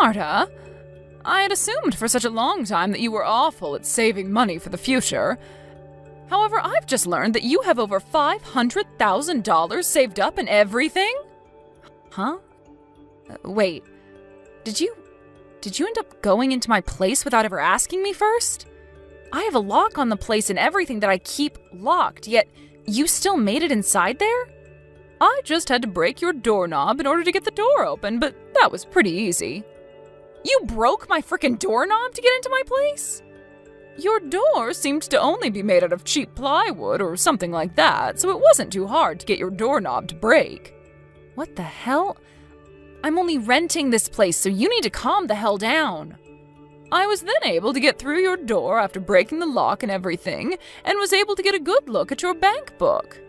Marta, I had assumed for such a long time that you were awful at saving money for the future. However, I've just learned that you have over $500,000 saved up and everything? Huh? Wait, did you end up going into my place without ever asking me first? I have a lock on the place and everything that I keep locked, yet you still made it inside there? I just had to break your doorknob in order to get the door open, but that was pretty easy. You broke my frickin' doorknob to get into my place? Your door seemed to only be made out of cheap plywood or something like that, so it wasn't too hard to get your doorknob to break. What the hell? I'm only renting this place, so you need to calm the hell down. I was then able to get through your door after breaking the lock and everything, and was able to get a good look at your bank book.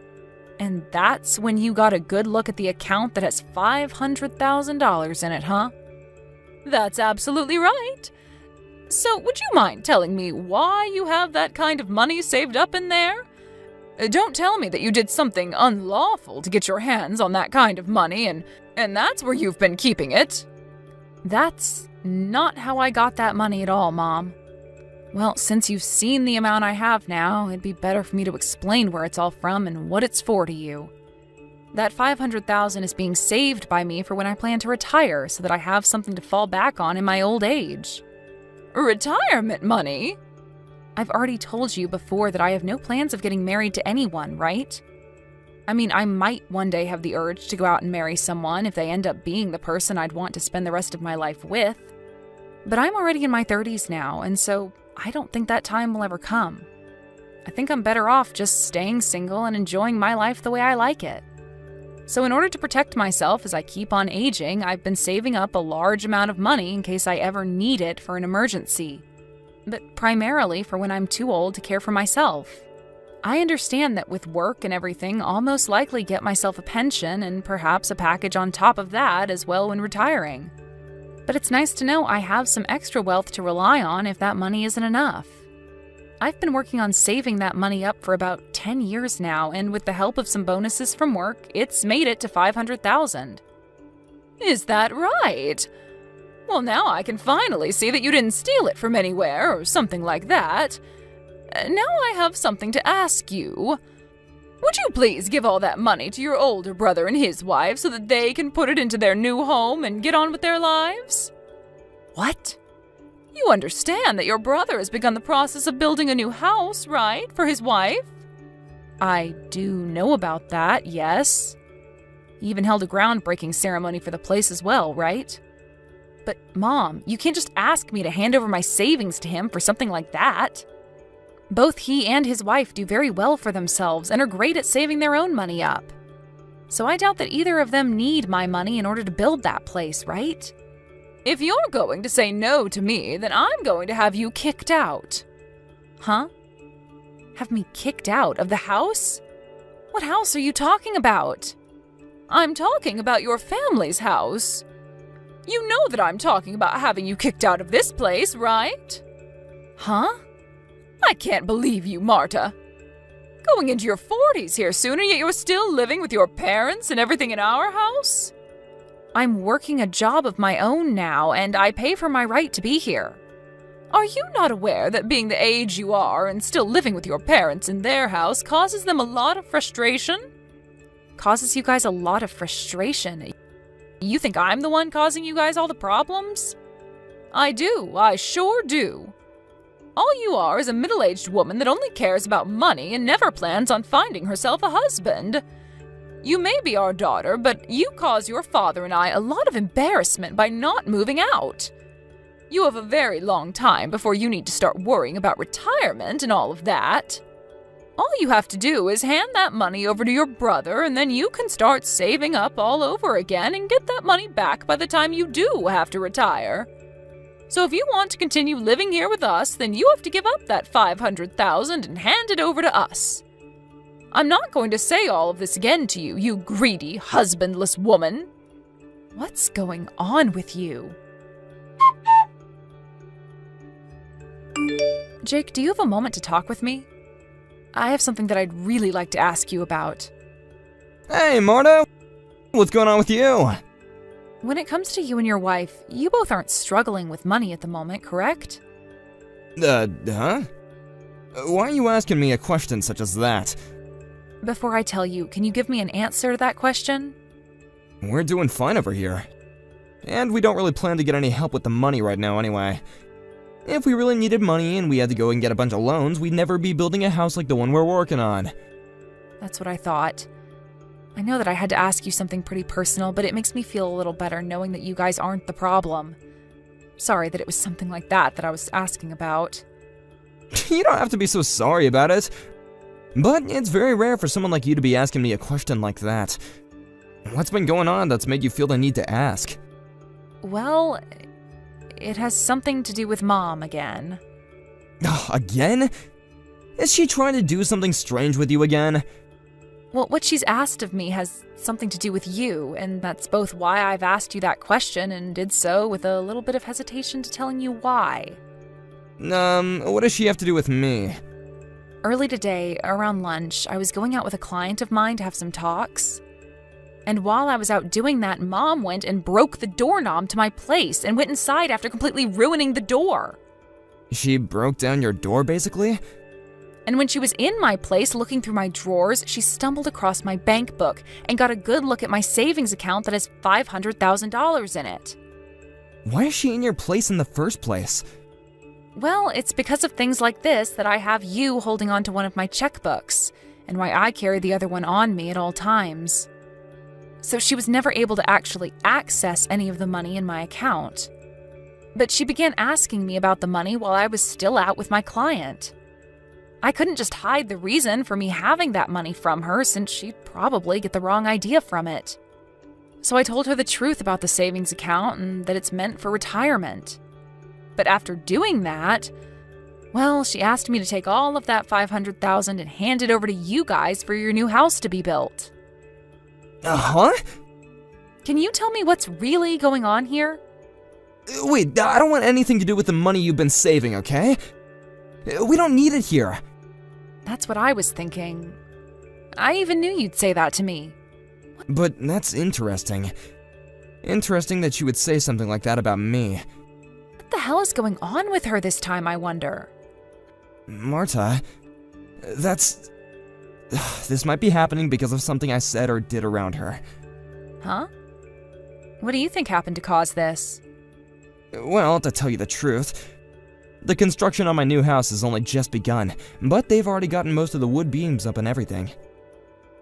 And that's when you got a good look at the account that has $500,000 in it, huh? That's absolutely right. So would you mind telling me why you have that kind of money saved up in there? Don't tell me that you did something unlawful to get your hands on that kind of money, and that's where you've been keeping it. That's not how I got that money at all, Mom. Well, since you've seen the amount I have now, it'd be better for me to explain where it's all from and what it's for to you. That $500,000 is being saved by me for when I plan to retire so that I have something to fall back on in my old age. Retirement money? I've already told you before that I have no plans of getting married to anyone, right? I mean, I might one day have the urge to go out and marry someone if they end up being the person I'd want to spend the rest of my life with. But I'm already in my 30s now, and so I don't think that time will ever come. I think I'm better off just staying single and enjoying my life the way I like it. So in order to protect myself as I keep on aging, I've been saving up a large amount of money in case I ever need it for an emergency. But primarily for when I'm too old to care for myself. I understand that with work and everything, I'll most likely get myself a pension and perhaps a package on top of that as well when retiring. But it's nice to know I have some extra wealth to rely on if that money isn't enough. I've been working on saving that money up for about 10 years now, and with the help of some bonuses from work, it's made it to $500,000. Is that right? Well, now I can finally see that you didn't steal it from anywhere or something like that. Now I have something to ask you. Would you please give all that money to your older brother and his wife so that they can put it into their new home and get on with their lives? What? You understand that your brother has begun the process of building a new house, right, for his wife? I do know about that, yes. He even held a groundbreaking ceremony for the place as well, right? But, Mom, you can't just ask me to hand over my savings to him for something like that. Both he and his wife do very well for themselves and are great at saving their own money up. So I doubt that either of them need my money in order to build that place, right? If you're going to say no to me, then I'm going to have you kicked out. Huh? Have me kicked out of the house? What house are you talking about? I'm talking about your family's house. You know that I'm talking about having you kicked out of this place, right? Huh? I can't believe you, Marta. Going into your 40s here soon, and yet you're still living with your parents and everything in our house? I'm working a job of my own now, and I pay for my right to be here. Are you not aware that being the age you are and still living with your parents in their house causes them a lot of frustration? Causes you guys a lot of frustration? You think I'm the one causing you guys all the problems? I do, I sure do. All you are is a middle-aged woman that only cares about money and never plans on finding herself a husband. You may be our daughter, but you cause your father and I a lot of embarrassment by not moving out. You have a very long time before you need to start worrying about retirement and all of that. All you have to do is hand that money over to your brother, and then you can start saving up all over again and get that money back by the time you do have to retire. So if you want to continue living here with us, then you have to give up that $500,000 and hand it over to us. I'm not going to say all of this again to you, you greedy, husbandless woman. What's going on with you? Jake, do you have a moment to talk with me? I have something that I'd really like to ask you about. Hey, Marta! What's going on with you? When it comes to you and your wife, you both aren't struggling with money at the moment, correct? Huh? Why are you asking me a question such as that? Before I tell you, can you give me an answer to that question? We're doing fine over here. And we don't really plan to get any help with the money right now anyway. If we really needed money and we had to go and get a bunch of loans, we'd never be building a house like the one we're working on. That's what I thought. I know that I had to ask you something pretty personal, but it makes me feel a little better knowing that you guys aren't the problem. Sorry that it was something like that I was asking about. You don't have to be so sorry about it. But it's very rare for someone like you to be asking me a question like that. What's been going on that's made you feel the need to ask? Well, it has something to do with Mom again. Again? Is she trying to do something strange with you again? Well, what she's asked of me has something to do with you, and that's both why I've asked you that question and did so with a little bit of hesitation to telling you why. What does she have to do with me? Early today, around lunch, I was going out with a client of mine to have some talks. And while I was out doing that, Mom went and broke the doorknob to my place and went inside after completely ruining the door. She broke down your door, basically? And when she was in my place looking through my drawers, she stumbled across my bank book and got a good look at my savings account that has $500,000 in it. Why is she in your place in the first place? Well, it's because of things like this that I have you holding on to one of my checkbooks, and why I carry the other one on me at all times. So she was never able to actually access any of the money in my account. But she began asking me about the money while I was still out with my client. I couldn't just hide the reason for me having that money from her, since she'd probably get the wrong idea from it. So I told her the truth about the savings account and that it's meant for retirement. But after doing that, well, she asked me to take all of that $500,000 and hand it over to you guys for your new house to be built. Huh? Can you tell me what's really going on here? Wait, I don't want anything to do with the money you've been saving, okay? We don't need it here. That's what I was thinking. I even knew you'd say that to me. But that's interesting. Interesting that she would say something like that about me. What the hell is going on with her this time, I wonder? Marta, this might be happening because of something I said or did around her. Huh? What do you think happened to cause this? Well, to tell you the truth, the construction on my new house has only just begun, but they've already gotten most of the wood beams up and everything.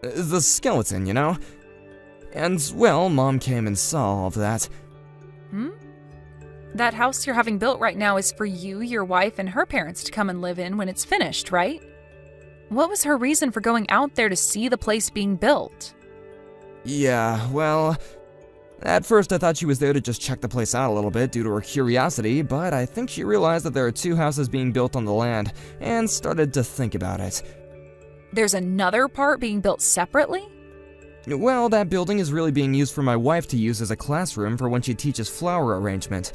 The skeleton, you know? And, well, Mom came and saw all of that. That house you're having built right now is for you, your wife, and her parents to come and live in when it's finished, right? What was her reason for going out there to see the place being built? Yeah, well, at first I thought she was there to just check the place out a little bit due to her curiosity, but I think she realized that there are 2 houses being built on the land, and started to think about it. There's another part being built separately? Well, that building is really being used for my wife to use as a classroom for when she teaches flower arrangement.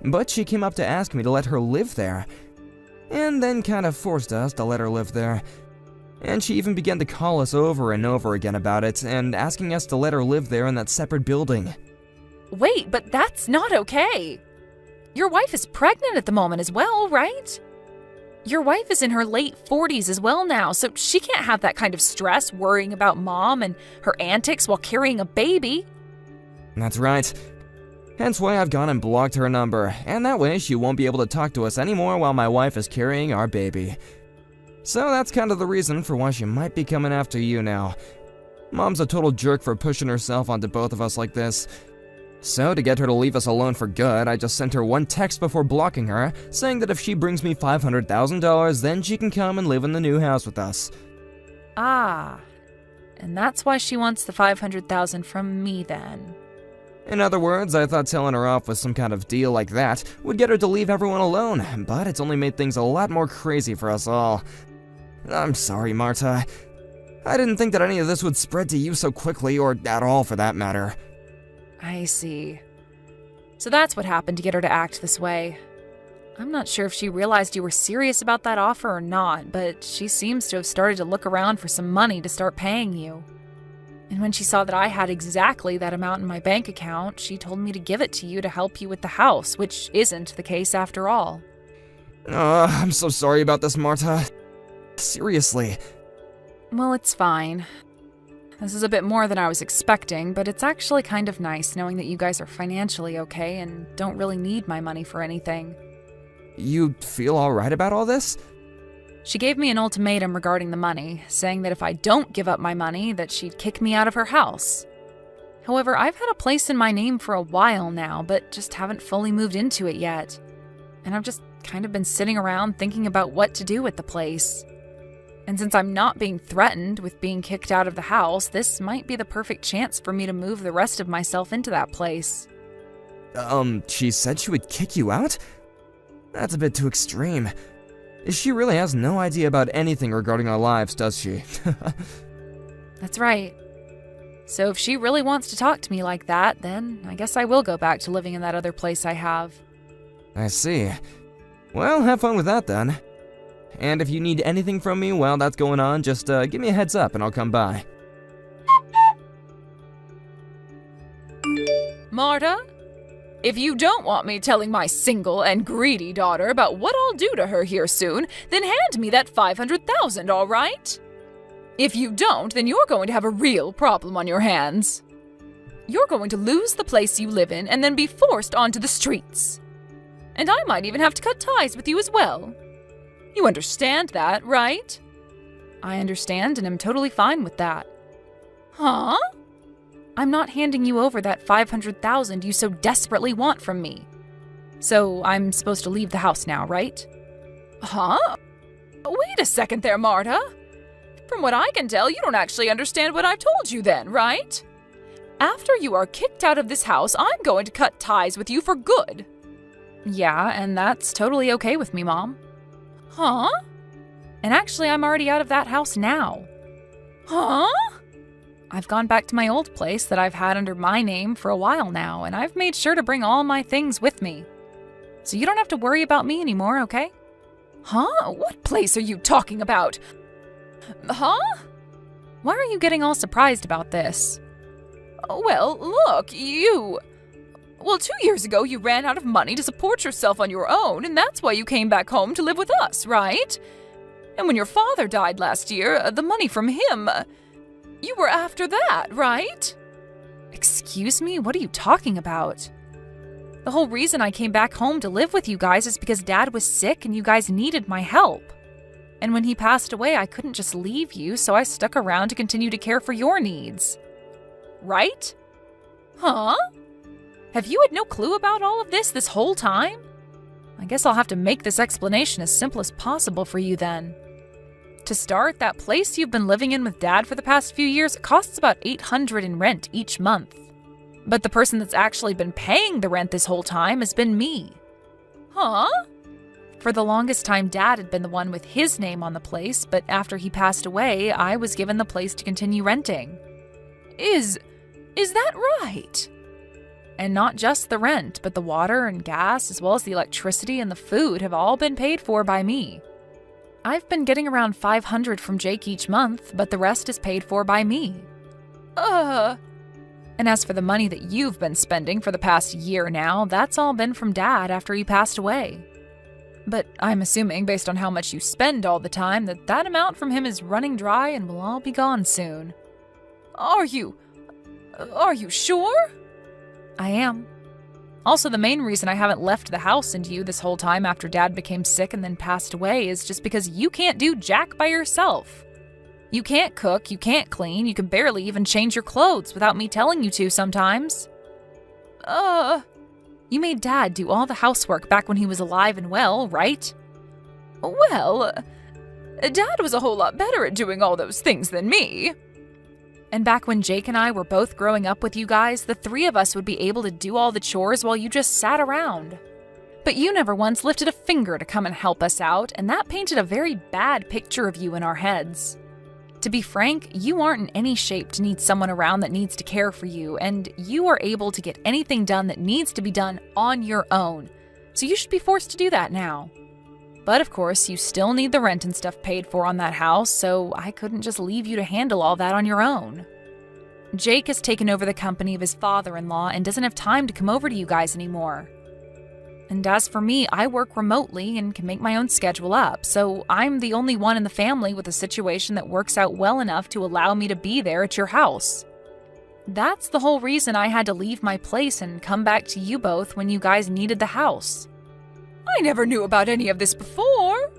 But she came up to ask me to let her live there, and then kind of forced us to let her live there. And she even began to call us over and over again about it, and asking us to let her live there in that separate building. Wait, but that's not okay. Your wife is pregnant at the moment as well, right? Your wife is in her late 40s as well now, so she can't have that kind of stress worrying about Mom and her antics while carrying a baby. That's right. Hence why I've gone and blocked her number, and that way she won't be able to talk to us anymore while my wife is carrying our baby. So that's kind of the reason for why she might be coming after you now. Mom's a total jerk for pushing herself onto both of us like this. So to get her to leave us alone for good, I just sent her one text before blocking her, saying that if she brings me $500,000, then she can come and live in the new house with us. Ah, and that's why she wants the $500,000 from me then. In other words, I thought telling her off with some kind of deal like that would get her to leave everyone alone, but it's only made things a lot more crazy for us all. I'm sorry, Marta. I didn't think that any of this would spread to you so quickly, or at all for that matter. I see. So that's what happened to get her to act this way. I'm not sure if she realized you were serious about that offer or not, but she seems to have started to look around for some money to start paying you. And when she saw that I had exactly that amount in my bank account, she told me to give it to you to help you with the house, which isn't the case after all. I'm so sorry about this, Marta. Seriously. Well, it's fine. This is a bit more than I was expecting, but it's actually kind of nice knowing that you guys are financially okay and don't really need my money for anything. You feel alright about all this? She gave me an ultimatum regarding the money, saying that if I don't give up my money, that she'd kick me out of her house. However, I've had a place in my name for a while now, but just haven't fully moved into it yet. And I've just kind of been sitting around thinking about what to do with the place. And since I'm not being threatened with being kicked out of the house, this might be the perfect chance for me to move the rest of myself into that place. She said she would kick you out? That's a bit too extreme. She really has no idea about anything regarding our lives, does she? That's right. So if she really wants to talk to me like that, then I guess I will go back to living in that other place I have. I see. Well, have fun with that then. And if you need anything from me while that's going on, just give me a heads up and I'll come by. Marta? If you don't want me telling my single and greedy daughter about what I'll do to her here soon, then hand me that $500,000, all right? If you don't, then you're going to have a real problem on your hands. You're going to lose the place you live in and then be forced onto the streets. And I might even have to cut ties with you as well. You understand that, right? I understand and am totally fine with that. Huh? I'm not handing you over that $500,000 you so desperately want from me. So I'm supposed to leave the house now, right? Huh? Wait a second there, Marta. From what I can tell, you don't actually understand what I've told you then, right? After you are kicked out of this house, I'm going to cut ties with you for good. Yeah, and that's totally okay with me, Mom. Huh? And actually, I'm already out of that house now. Huh? I've gone back to my old place that I've had under my name for a while now, and I've made sure to bring all my things with me. So you don't have to worry about me anymore, okay? Huh? What place are you talking about? Huh? Why are you getting all surprised about this? Well, look, Well, 2 years ago you ran out of money to support yourself on your own, and that's why you came back home to live with us, right? And when your father died last year, the money from him, you were after that, right? Excuse me? What are you talking about? The whole reason I came back home to live with you guys is because Dad was sick and you guys needed my help. And when he passed away, I couldn't just leave you, so I stuck around to continue to care for your needs. Right? Huh? Have you had no clue about all of this whole time? I guess I'll have to make this explanation as simple as possible for you then. To start, that place you've been living in with Dad for the past few years costs about $800 in rent each month. But the person that's actually been paying the rent this whole time has been me. Huh? For the longest time, Dad had been the one with his name on the place, but after he passed away, I was given the place to continue renting. Is that right? And not just the rent, but the water and gas, as well as the electricity and the food have all been paid for by me. I've been getting around $500 from Jake each month, but the rest is paid for by me. And as for the money that you've been spending for the past year now, that's all been from Dad after he passed away. But I'm assuming, based on how much you spend all the time, that amount from him is running dry and will all be gone soon. Are you sure? I am. Also, the main reason I haven't left the house and you this whole time after Dad became sick and then passed away is just because you can't do jack by yourself. You can't cook, you can't clean, you can barely even change your clothes without me telling you to sometimes. You made Dad do all the housework back when he was alive and well, right? Well, Dad was a whole lot better at doing all those things than me. And back when Jake and I were both growing up with you guys, the three of us would be able to do all the chores while you just sat around. But you never once lifted a finger to come and help us out, and that painted a very bad picture of you in our heads. To be frank, you aren't in any shape to need someone around that needs to care for you, and you are able to get anything done that needs to be done on your own. So you should be forced to do that now. But of course, you still need the rent and stuff paid for on that house, so I couldn't just leave you to handle all that on your own. Jake has taken over the company of his father-in-law and doesn't have time to come over to you guys anymore. And as for me, I work remotely and can make my own schedule up, so I'm the only one in the family with a situation that works out well enough to allow me to be there at your house. That's the whole reason I had to leave my place and come back to you both when you guys needed the house. I never knew about any of this before.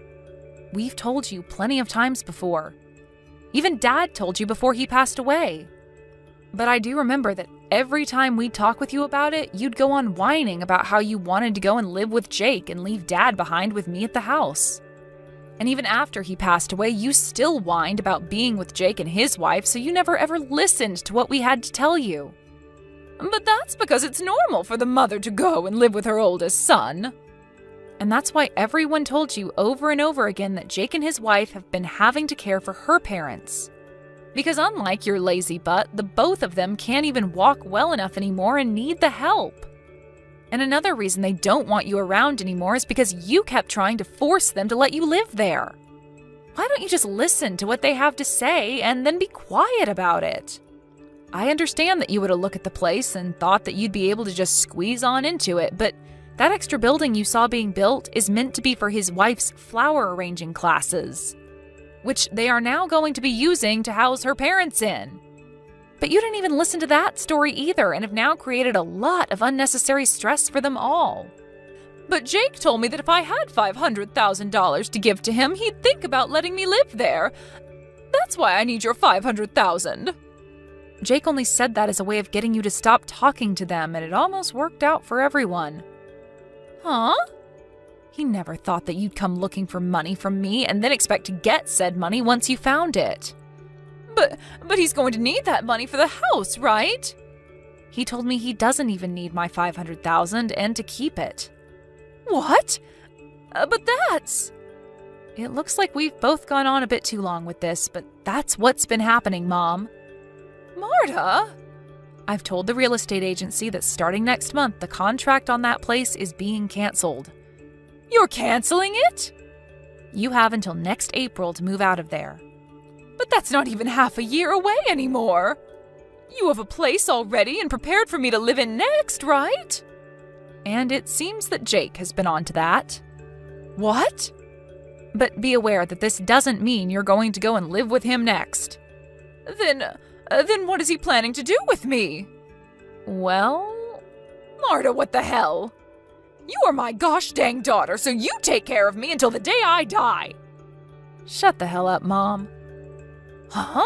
We've told you plenty of times before. Even Dad told you before he passed away. But I do remember that every time we'd talk with you about it, you'd go on whining about how you wanted to go and live with Jake and leave Dad behind with me at the house. And even after he passed away, you still whined about being with Jake and his wife, so you never ever listened to what we had to tell you. But that's because it's normal for the mother to go and live with her oldest son. And that's why everyone told you over and over again that Jake and his wife have been having to care for her parents. Because unlike your lazy butt, the both of them can't even walk well enough anymore and need the help. And another reason they don't want you around anymore is because you kept trying to force them to let you live there. Why don't you just listen to what they have to say and then be quiet about it? I understand that you would have looked at the place and thought that you'd be able to just squeeze on into it, but that extra building you saw being built is meant to be for his wife's flower arranging classes, which they are now going to be using to house her parents in. But you didn't even listen to that story either and have now created a lot of unnecessary stress for them all. But Jake told me that if I had $500,000 to give to him, he'd think about letting me live there. That's why I need your $500,000. Jake only said that as a way of getting you to stop talking to them, and it almost worked out for everyone. Huh? He never thought that you'd come looking for money from me and then expect to get said money once you found it. But he's going to need that money for the house, right? He told me he doesn't even need my $500,000 and to keep it. What? But that's... It looks like we've both gone on a bit too long with this, but that's what's been happening, Mom. Marta? I've told the real estate agency that starting next month, the contract on that place is being canceled. You're canceling it? You have until next April to move out of there. But that's not even half a year away anymore. You have a place already and prepared for me to live in next, right? And it seems that Jake has been on to that. What? But be aware that this doesn't mean you're going to go and live with him next. Then what is he planning to do with me? Well... Marta, what the hell? You are my gosh dang daughter, so you take care of me until the day I die. Shut the hell up, Mom. Huh?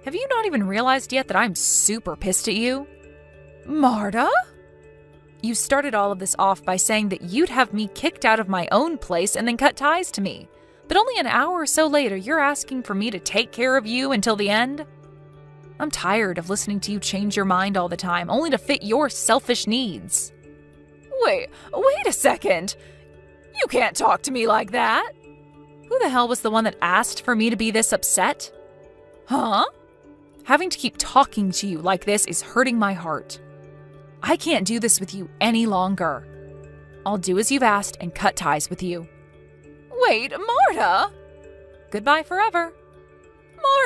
Have you not even realized yet that I'm super pissed at you? Marta? You started all of this off by saying that you'd have me kicked out of my own place and then cut ties to me. But only an hour or so later, you're asking for me to take care of you until the end? I'm tired of listening to you change your mind all the time, only to fit your selfish needs. Wait a second. You can't talk to me like that. Who the hell was the one that asked for me to be this upset? Huh? Having to keep talking to you like this is hurting my heart. I can't do this with you any longer. I'll do as you've asked and cut ties with you. Wait, Marta! Goodbye forever.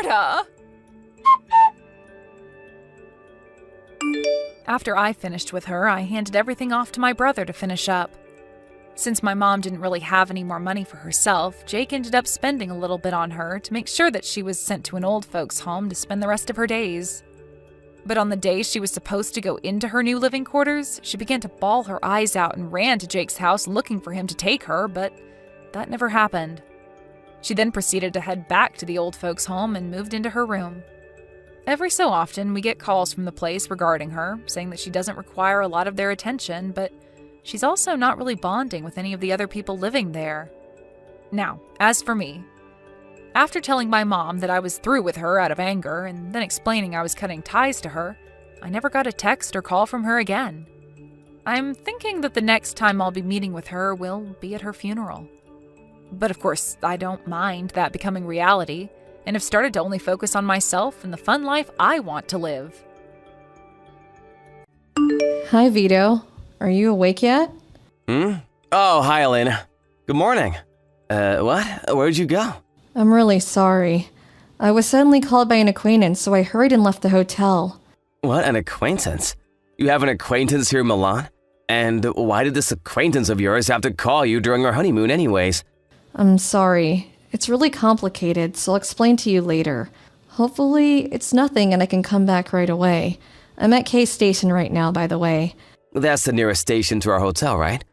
Marta! After I finished with her, I handed everything off to my brother to finish up. Since my mom didn't really have any more money for herself, Jake ended up spending a little bit on her to make sure that she was sent to an old folks' home to spend the rest of her days. But on the day she was supposed to go into her new living quarters, she began to bawl her eyes out and ran to Jake's house looking for him to take her, but that never happened. She then proceeded to head back to the old folks' home and moved into her room. Every so often, we get calls from the place regarding her, saying that she doesn't require a lot of their attention, but she's also not really bonding with any of the other people living there. Now, as for me, after telling my mom that I was through with her out of anger and then explaining I was cutting ties to her, I never got a text or call from her again. I'm thinking that the next time I'll be meeting with her will be at her funeral. But of course, I don't mind that becoming reality, and have started to only focus on myself and the fun life I want to live. Hi, Vito. Are you awake yet? Oh, hi, Elena. Good morning. What? Where'd you go? I'm really sorry. I was suddenly called by an acquaintance, so I hurried and left the hotel. What, an acquaintance? You have an acquaintance here in Milan? And why did this acquaintance of yours have to call you during our honeymoon anyways? I'm sorry. It's really complicated, so I'll explain to you later. Hopefully, it's nothing and I can come back right away. I'm at K Station right now, by the way. That's the nearest station to our hotel, right?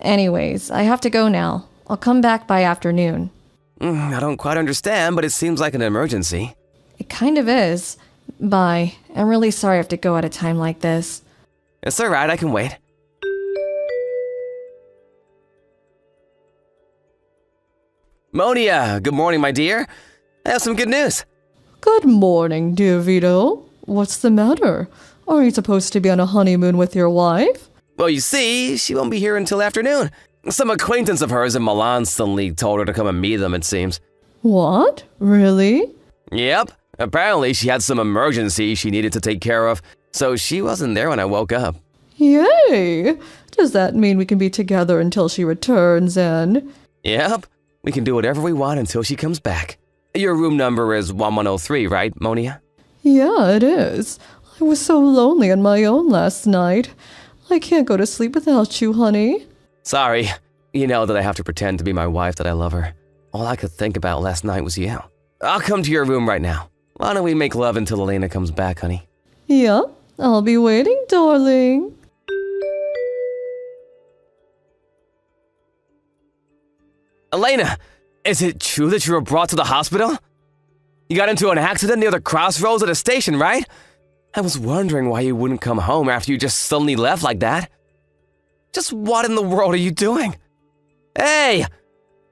Anyways, I have to go now. I'll come back by afternoon. I don't quite understand, but it seems like an emergency. It kind of is. Bye. I'm really sorry I have to go at a time like this. It's alright, I can wait. Monia, good morning, my dear. I have some good news. Good morning, dear Vito. What's the matter? Are you supposed to be on a honeymoon with your wife? Well, you see, she won't be here until afternoon. Some acquaintance of hers in Milan suddenly told her to come and meet them, it seems. What? Really? Yep. Apparently, she had some emergency she needed to take care of, so she wasn't there when I woke up. Yay! Does that mean we can be together until she returns and... Yep. We can do whatever we want until she comes back. Your room number is 1103, right, Monia? Yeah, it is. I was so lonely on my own last night. I can't go to sleep without you, honey. Sorry. You know that I have to pretend to be my wife that I love her. All I could think about last night was you. I'll come to your room right now. Why don't we make love until Elena comes back, honey? Yeah, I'll be waiting, darling. Elena, is it true that you were brought to the hospital? You got into an accident near the crossroads at a station, right? I was wondering why you wouldn't come home after you just suddenly left like that. Just what in the world are you doing? Hey!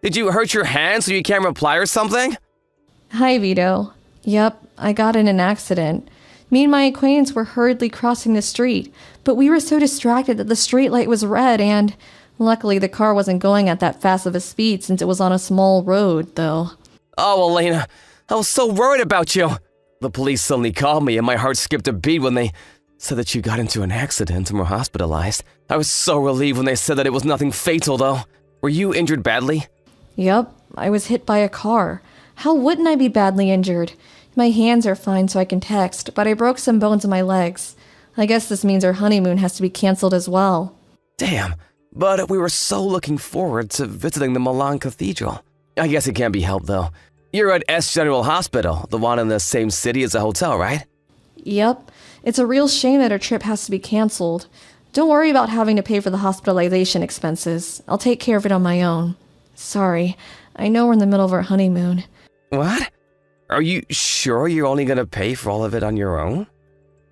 Did you hurt your hand so you can't reply or something? Hi, Vito. Yep, I got in an accident. Me and my acquaintance were hurriedly crossing the street, but we were so distracted that the street light was red and... Luckily, the car wasn't going at that fast of a speed since it was on a small road, though. Oh, Elena, I was so worried about you. The police suddenly called me and my heart skipped a beat when they said that you got into an accident and were hospitalized. I was so relieved when they said that it was nothing fatal, though. Were you injured badly? Yep, I was hit by a car. How wouldn't I be badly injured? My hands are fine so I can text, but I broke some bones in my legs. I guess this means our honeymoon has to be canceled as well. Damn, but we were so looking forward to visiting the Milan Cathedral. I guess it can't be helped, though. You're at S General Hospital, the one in the same city as the hotel, right? Yep, it's a real shame that our trip has to be canceled. Don't worry about having to pay for the hospitalization expenses. I'll take care of it on my own. Sorry, I know we're in the middle of our honeymoon. What? Are you sure you're only gonna pay for all of it on your own?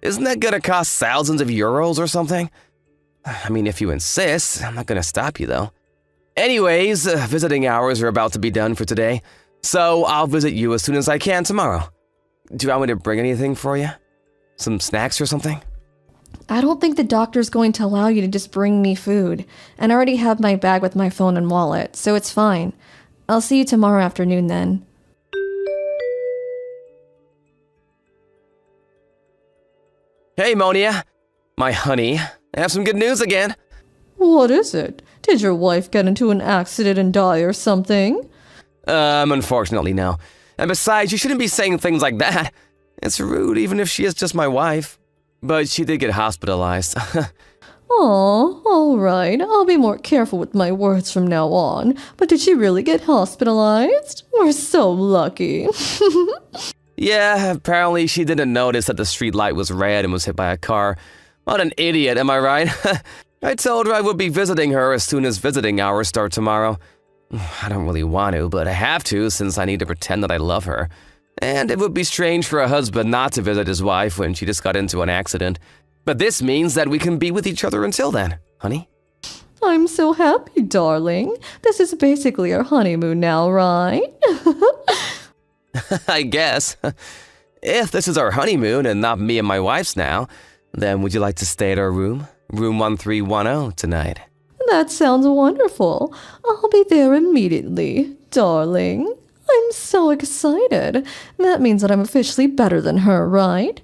Isn't that gonna cost thousands of euros or something? I mean, if you insist, I'm not gonna stop you though. Anyways, visiting hours are about to be done for today, so I'll visit you as soon as I can tomorrow. Do you want me to bring anything for you? Some snacks or something? I don't think the doctor's going to allow you to just bring me food, and I already have my bag with my phone and wallet, so it's fine. I'll see you tomorrow afternoon then. Hey, Monia. My honey, I have some good news again. What is it? Did your wife get into an accident and die or something? Unfortunately, no. And besides, you shouldn't be saying things like that. It's rude, even if she is just my wife. But she did get hospitalized. Aw, all right. I'll be more careful with my words from now on. But did she really get hospitalized? We're so lucky. Yeah, apparently she didn't notice that the street light was red and was hit by a car. What an idiot, am I right? I told her I would be visiting her as soon as visiting hours start tomorrow. I don't really want to, but I have to since I need to pretend that I love her. And it would be strange for a husband not to visit his wife when she just got into an accident. But this means that we can be with each other until then, honey. I'm so happy, darling. This is basically our honeymoon now, right? I guess. If this is our honeymoon and not me and my wife's now, then would you like to stay at our room? Room 1310 tonight. That sounds wonderful. I'll be there immediately, darling. I'm so excited. That means that I'm officially better than her, right?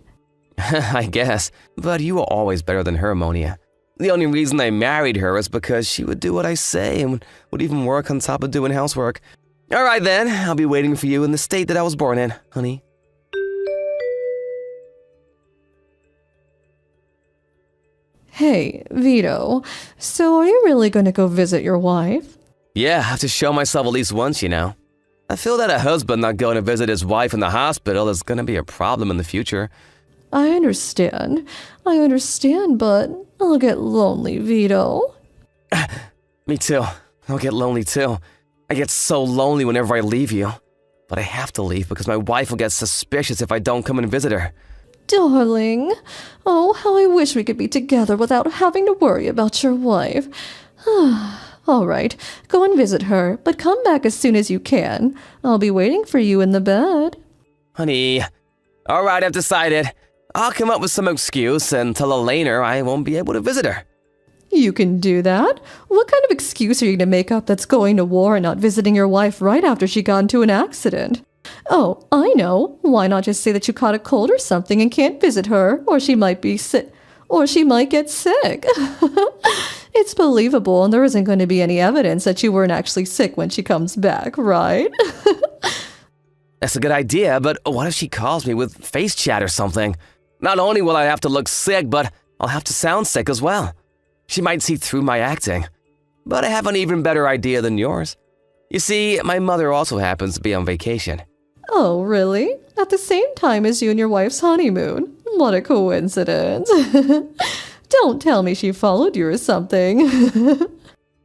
I guess, but you were always better than her, Monia. The only reason I married her is because she would do what I say and would even work on top of doing housework. All right then, I'll be waiting for you in the state that I was born in, honey. Hey, Vito, so are you really going to go visit your wife? Yeah, I have to show myself at least once, you know. I feel that a husband not going to visit his wife in the hospital is going to be a problem in the future. I understand, but I'll get lonely, Vito. Me too. I'll get lonely too. I get so lonely whenever I leave you. But I have to leave because my wife will get suspicious if I don't come and visit her. Darling, oh, how I wish we could be together without having to worry about your wife. All right, go and visit her, but come back as soon as you can. I'll be waiting for you in the bed. Honey, all right, I've decided. I'll come up with some excuse and tell Elena I won't be able to visit her. You can do that? What kind of excuse are you going to make up that's going to war and not visiting your wife right after she got into an accident? Oh, I know. Why not just say that you caught a cold or something and can't visit her, or she might be sick, or she might get sick. It's believable, and there isn't going to be any evidence that you weren't actually sick when she comes back, right? That's a good idea, but what if she calls me with face chat or something? Not only will I have to look sick, but I'll have to sound sick as well. She might see through my acting. But I have an even better idea than yours. You see, my mother also happens to be on vacation. Oh, really? At the same time as you and your wife's honeymoon? What a coincidence. Don't tell me she followed you or something.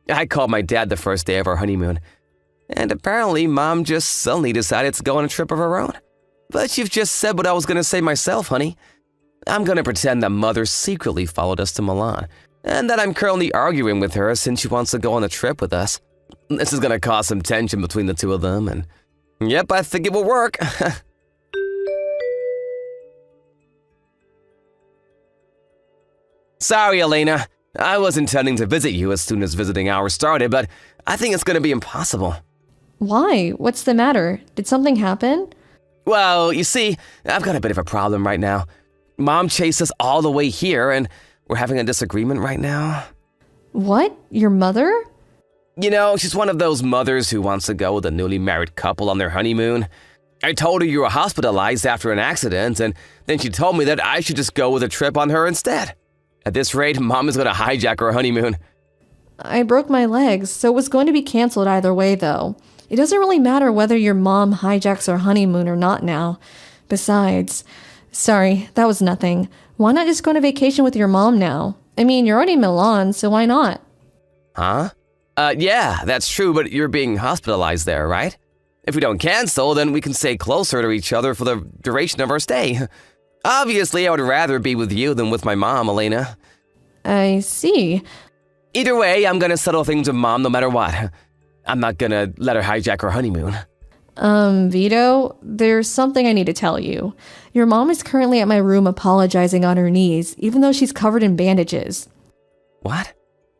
I called my dad the first day of our honeymoon. And apparently, Mom just suddenly decided to go on a trip of her own. But you've just said what I was going to say myself, honey. I'm going to pretend that Mother secretly followed us to Milan, and that I'm currently arguing with her since she wants to go on a trip with us. This is going to cause some tension between the two of them, and yep, I think it will work. Sorry, Elena. I was intending to visit you as soon as visiting hours started, but I think it's going to be impossible. Why? What's the matter? Did something happen? Well, you see, I've got a bit of a problem right now. Mom chased us all the way here, and we're having a disagreement right now. What? Your mother? You know, she's one of those mothers who wants to go with a newly married couple on their honeymoon. I told her you were hospitalized after an accident, and then she told me that I should just go with a trip on her instead. At this rate, Mom is going to hijack our honeymoon. I broke my legs, so it was going to be canceled either way, though. It doesn't really matter whether your mom hijacks our honeymoon or not now. Besides, sorry, that was nothing. Why not just go on a vacation with your mom now? I mean, you're already in Milan, so why not? Huh? Yeah, that's true, but you're being hospitalized there, right? If we don't cancel, then we can stay closer to each other for the duration of our stay. Obviously, I would rather be with you than with my mom, Elena. I see. Either way, I'm gonna settle things with Mom no matter what. I'm not gonna let her hijack our honeymoon. Vito, there's something I need to tell you. Your mom is currently at my room apologizing on her knees, even though she's covered in bandages. What?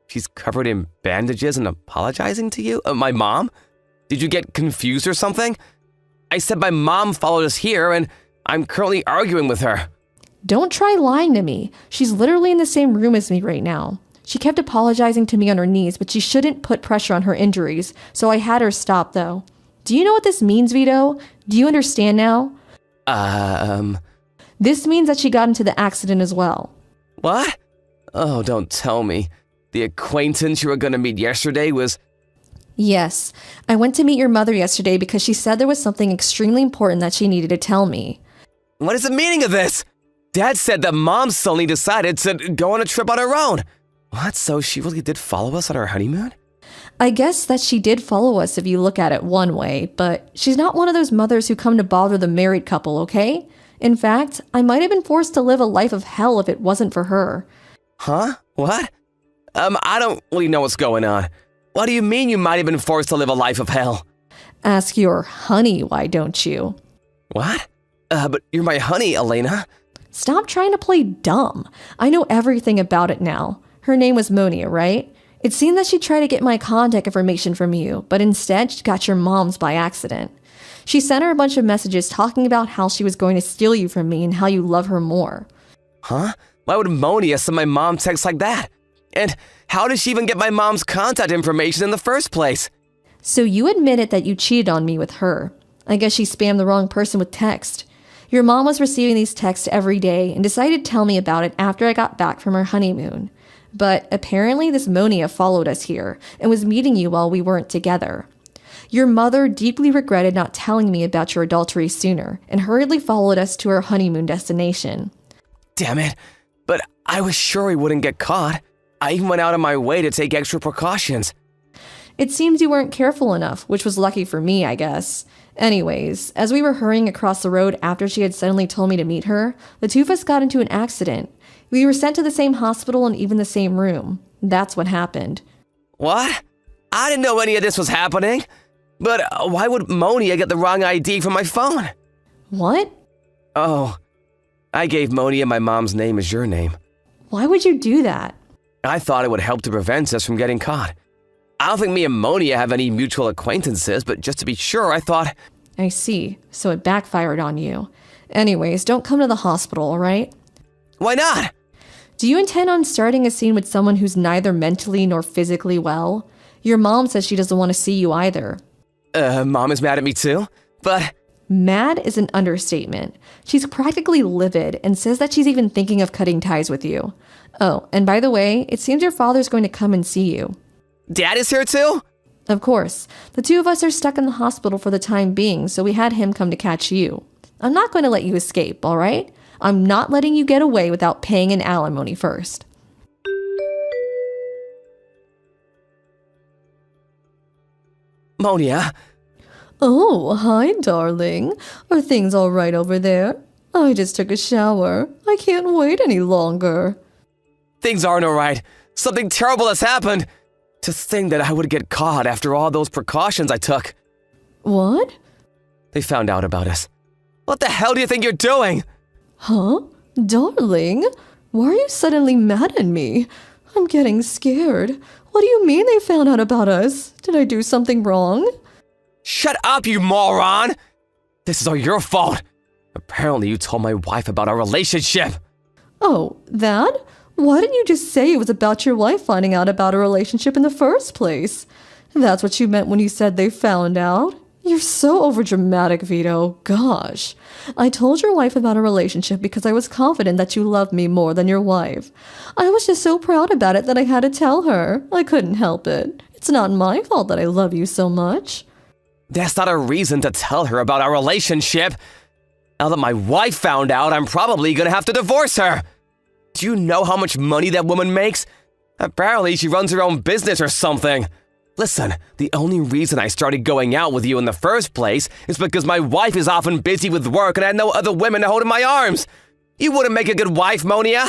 She's covered in bandages and apologizing to you? My mom? Did you get confused or something? I said my mom followed us here, and I'm currently arguing with her. Don't try lying to me. She's literally in the same room as me right now. She kept apologizing to me on her knees, but she shouldn't put pressure on her injuries, so I had her stop, though. Do you know what this means, Vito? Do you understand now? This means that she got into the accident as well. What? Oh, don't tell me. The acquaintance you were gonna meet yesterday was... Yes. I went to meet your mother yesterday because she said there was something extremely important that she needed to tell me. What is the meaning of this? Dad said that Mom suddenly decided to go on a trip on her own. What? So she really did follow us on our honeymoon? I guess that she did follow us if you look at it one way, but she's not one of those mothers who come to bother the married couple, okay? In fact, I might have been forced to live a life of hell if it wasn't for her. Huh? What? I don't really know what's going on. What do you mean you might have been forced to live a life of hell? Ask your honey, why don't you? What? But you're my honey, Elena. Stop trying to play dumb. I know everything about it now. Her name was Monia, right? It seemed that she tried to get my contact information from you, but instead she got your mom's by accident. She sent her a bunch of messages talking about how she was going to steal you from me and how you love her more. Huh? Why would Monia send my mom texts like that? And how did she even get my mom's contact information in the first place? So you admitted that you cheated on me with her. I guess she spammed the wrong person with text. Your mom was receiving these texts every day and decided to tell me about it after I got back from our honeymoon. But apparently this Monia followed us here and was meeting you while we weren't together. Your mother deeply regretted not telling me about your adultery sooner and hurriedly followed us to our honeymoon destination. Damn it. But I was sure he wouldn't get caught. I even went out of my way to take extra precautions. It seems you weren't careful enough, which was lucky for me, I guess. Anyways, as we were hurrying across the road after she had suddenly told me to meet her, the two of us got into an accident. We were sent to the same hospital and even the same room. That's what happened. What? I didn't know any of this was happening. But why would Monia get the wrong ID from my phone? What? Oh, I gave Monia my mom's name as your name. Why would you do that? I thought it would help to prevent us from getting caught. I don't think me and Monia have any mutual acquaintances, but just to be sure, I thought... I see. So it backfired on you. Anyways, don't come to the hospital, alright? Why not? Do you intend on starting a scene with someone who's neither mentally nor physically well? Your mom says she doesn't want to see you either. Mom is mad at me too, but... Mad is an understatement. She's practically livid and says that she's even thinking of cutting ties with you. Oh, and by the way, it seems your father's going to come and see you. Dad is here too? Of course. The two of us are stuck in the hospital for the time being, so we had him come to catch you. I'm not going to let you escape, alright? I'm not letting you get away without paying an alimony first. Monia? Oh, hi, darling. Are things all right over there? I just took a shower. I can't wait any longer. Things aren't all right. Something terrible has happened. To think that I would get caught after all those precautions I took. What? They found out about us. What the hell do you think you're doing? Huh? Darling? Why are you suddenly mad at me? I'm getting scared. What do you mean they found out about us? Did I do something wrong? Shut up, you moron! This is all your fault. Apparently you told my wife about our relationship. Oh, that? Why didn't you just say it was about your wife finding out about a relationship in the first place? That's what you meant when you said they found out? You're so overdramatic, Vito. Gosh. I told your wife about a relationship because I was confident that you loved me more than your wife. I was just so proud about it that I had to tell her. I couldn't help it. It's not my fault that I love you so much. That's not a reason to tell her about our relationship. Now that my wife found out, I'm probably gonna have to divorce her. Do you know how much money that woman makes? Apparently she runs her own business or something. Listen, the only reason I started going out with you in the first place is because my wife is often busy with work and I had no other women to hold in my arms. You wouldn't make a good wife, Monia.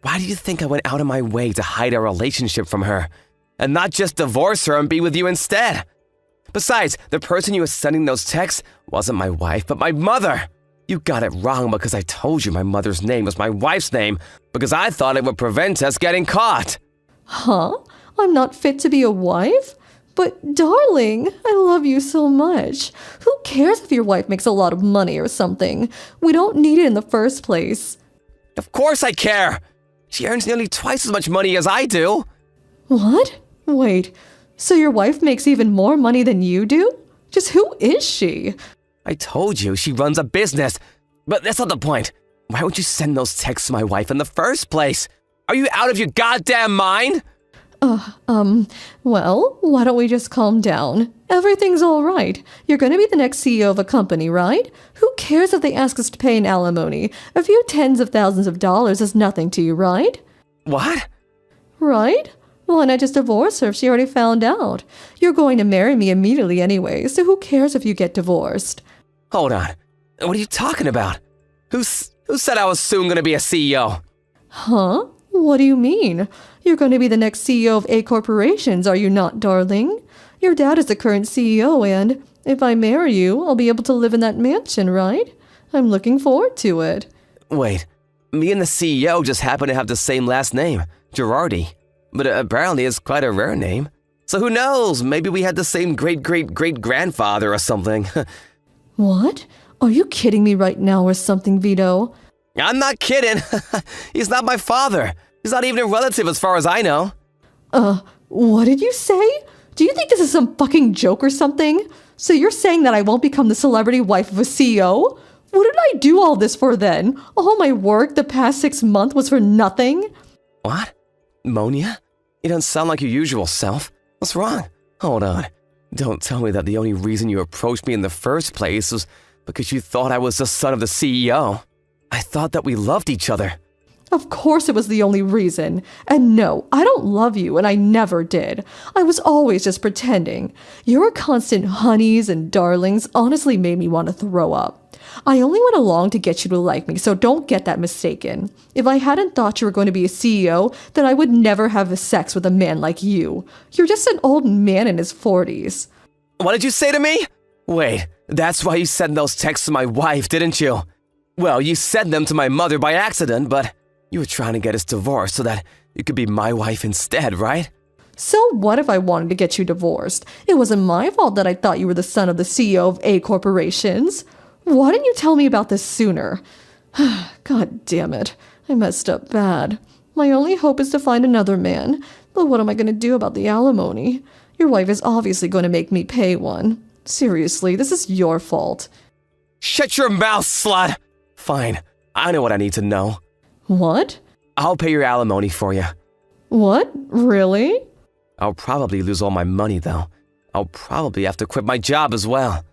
Why do you think I went out of my way to hide our relationship from her? And not just divorce her and be with you instead? Besides, the person you were sending those texts wasn't my wife, but my mother. You got it wrong because I told you my mother's name was my wife's name because I thought it would prevent us getting caught. Huh? I'm not fit to be a wife? But darling, I love you so much. Who cares if your wife makes a lot of money or something? We don't need it in the first place. Of course I care. She earns nearly twice as much money as I do. What? Wait, so your wife makes even more money than you do? Just who is she? I told you she runs a business, but that's not the point. Why would you send those texts to my wife in the first place? Are you out of your goddamn mind? Well, why don't we just calm down? Everything's all right. You're going to be the next CEO of a company, right? Who cares if they ask us to pay an alimony? A few tens of thousands of dollars is nothing to you, right? What? Right? Why not just divorce her if she already found out? You're going to marry me immediately anyway, so who cares if you get divorced? Hold on. What are you talking about? Who said I was soon going to be a CEO? Huh? What do you mean? You're going to be the next CEO of A corporations, are you not, darling? Your dad is the current CEO, and if I marry you, I'll be able to live in that mansion, right? I'm looking forward to it. Wait, me and the CEO just happen to have the same last name, Girardi. But apparently it's quite a rare name. So who knows, maybe we had the same great-great-great-grandfather or something. What? Are you kidding me right now or something, Vito? I'm not kidding. He's not my father. He's not even a relative as far as I know. What did you say? Do you think this is some fucking joke or something? So you're saying that I won't become the celebrity wife of a CEO? What did I do all this for then? All my work the past 6 months was for nothing? What? Monia? You don't sound like your usual self. What's wrong? Hold on. Don't tell me that the only reason you approached me in the first place was because you thought I was the son of the CEO. I thought that we loved each other. Of course it was the only reason. And no, I don't love you, and I never did. I was always just pretending. Your constant honeys and darlings honestly made me want to throw up. I only went along to get you to like me, so don't get that mistaken. If I hadn't thought you were going to be a CEO, then I would never have sex with a man like you. You're just an old man in his 40s. What did you say to me? Wait, that's why you sent those texts to my wife, didn't you? Well, you sent them to my mother by accident, but you were trying to get us divorced so that you could be my wife instead, right? So what if I wanted to get you divorced? It wasn't my fault that I thought you were the son of the CEO of A corporations. Why didn't you tell me about this sooner? God damn it. I messed up bad. My only hope is to find another man. But what am I going to do about the alimony? Your wife is obviously going to make me pay one. Seriously, this is your fault. Shut your mouth, slut! Fine, I know what I need to know. What? I'll pay your alimony for you. What? Really? I'll probably lose all my money, though. I'll probably have to quit my job as well.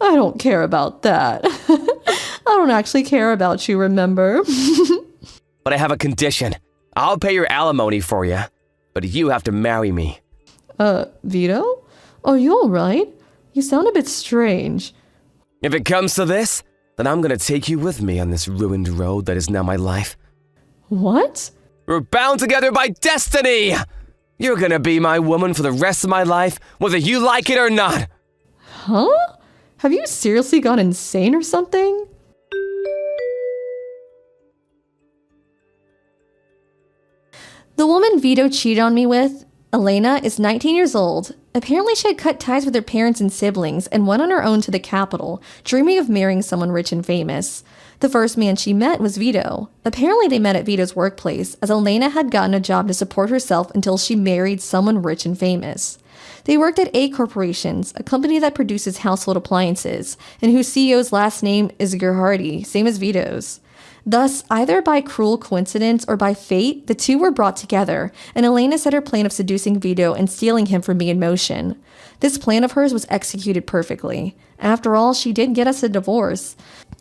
I don't care about that. I don't actually care about you, remember? But I have a condition. I'll pay your alimony for you, but you have to marry me. Vito? Are you alright? You sound a bit strange. If it comes to this, then I'm gonna take you with me on this ruined road that is now my life. What? We're bound together by destiny! You're gonna be my woman for the rest of my life, whether you like it or not! Huh? Have you seriously gone insane or something? The woman Vito cheated on me with, Elena, is 19 years old. Apparently she had cut ties with her parents and siblings and went on her own to the capital, dreaming of marrying someone rich and famous. The first man she met was Vito. Apparently they met at Vito's workplace, as Elena had gotten a job to support herself until she married someone rich and famous. They worked at A Corporations, a company that produces household appliances, and whose CEO's last name is Gerhardi, same as Vito's. Thus, either by cruel coincidence or by fate, the two were brought together, and Elena set her plan of seducing Vito and stealing him from me in motion. This plan of hers was executed perfectly. After all, she did get us a divorce.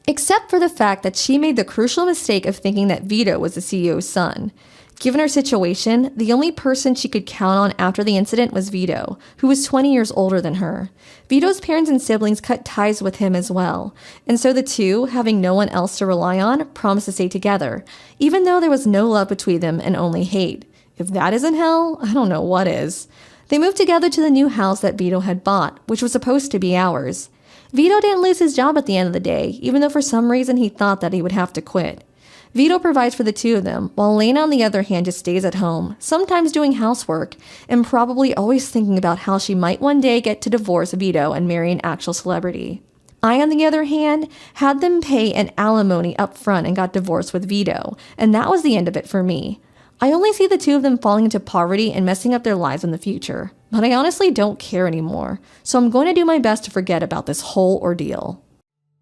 Except for the fact that she made the crucial mistake of thinking that Vito was the CEO's son. Given her situation, the only person she could count on after the incident was Vito, who was 20 years older than her. Vito's parents and siblings cut ties with him as well, and so the two, having no one else to rely on, promised to stay together, even though there was no love between them and only hate. If that isn't hell, I don't know what is. They moved together to the new house that Vito had bought, which was supposed to be ours. Vito didn't lose his job at the end of the day, even though for some reason he thought that he would have to quit. Vito provides for the two of them, while Elena on the other hand just stays at home, sometimes doing housework, and probably always thinking about how she might one day get to divorce Vito and marry an actual celebrity. I, on the other hand, had them pay an alimony up front and got divorced with Vito, and that was the end of it for me. I only see the two of them falling into poverty and messing up their lives in the future, but I honestly don't care anymore, so I'm going to do my best to forget about this whole ordeal.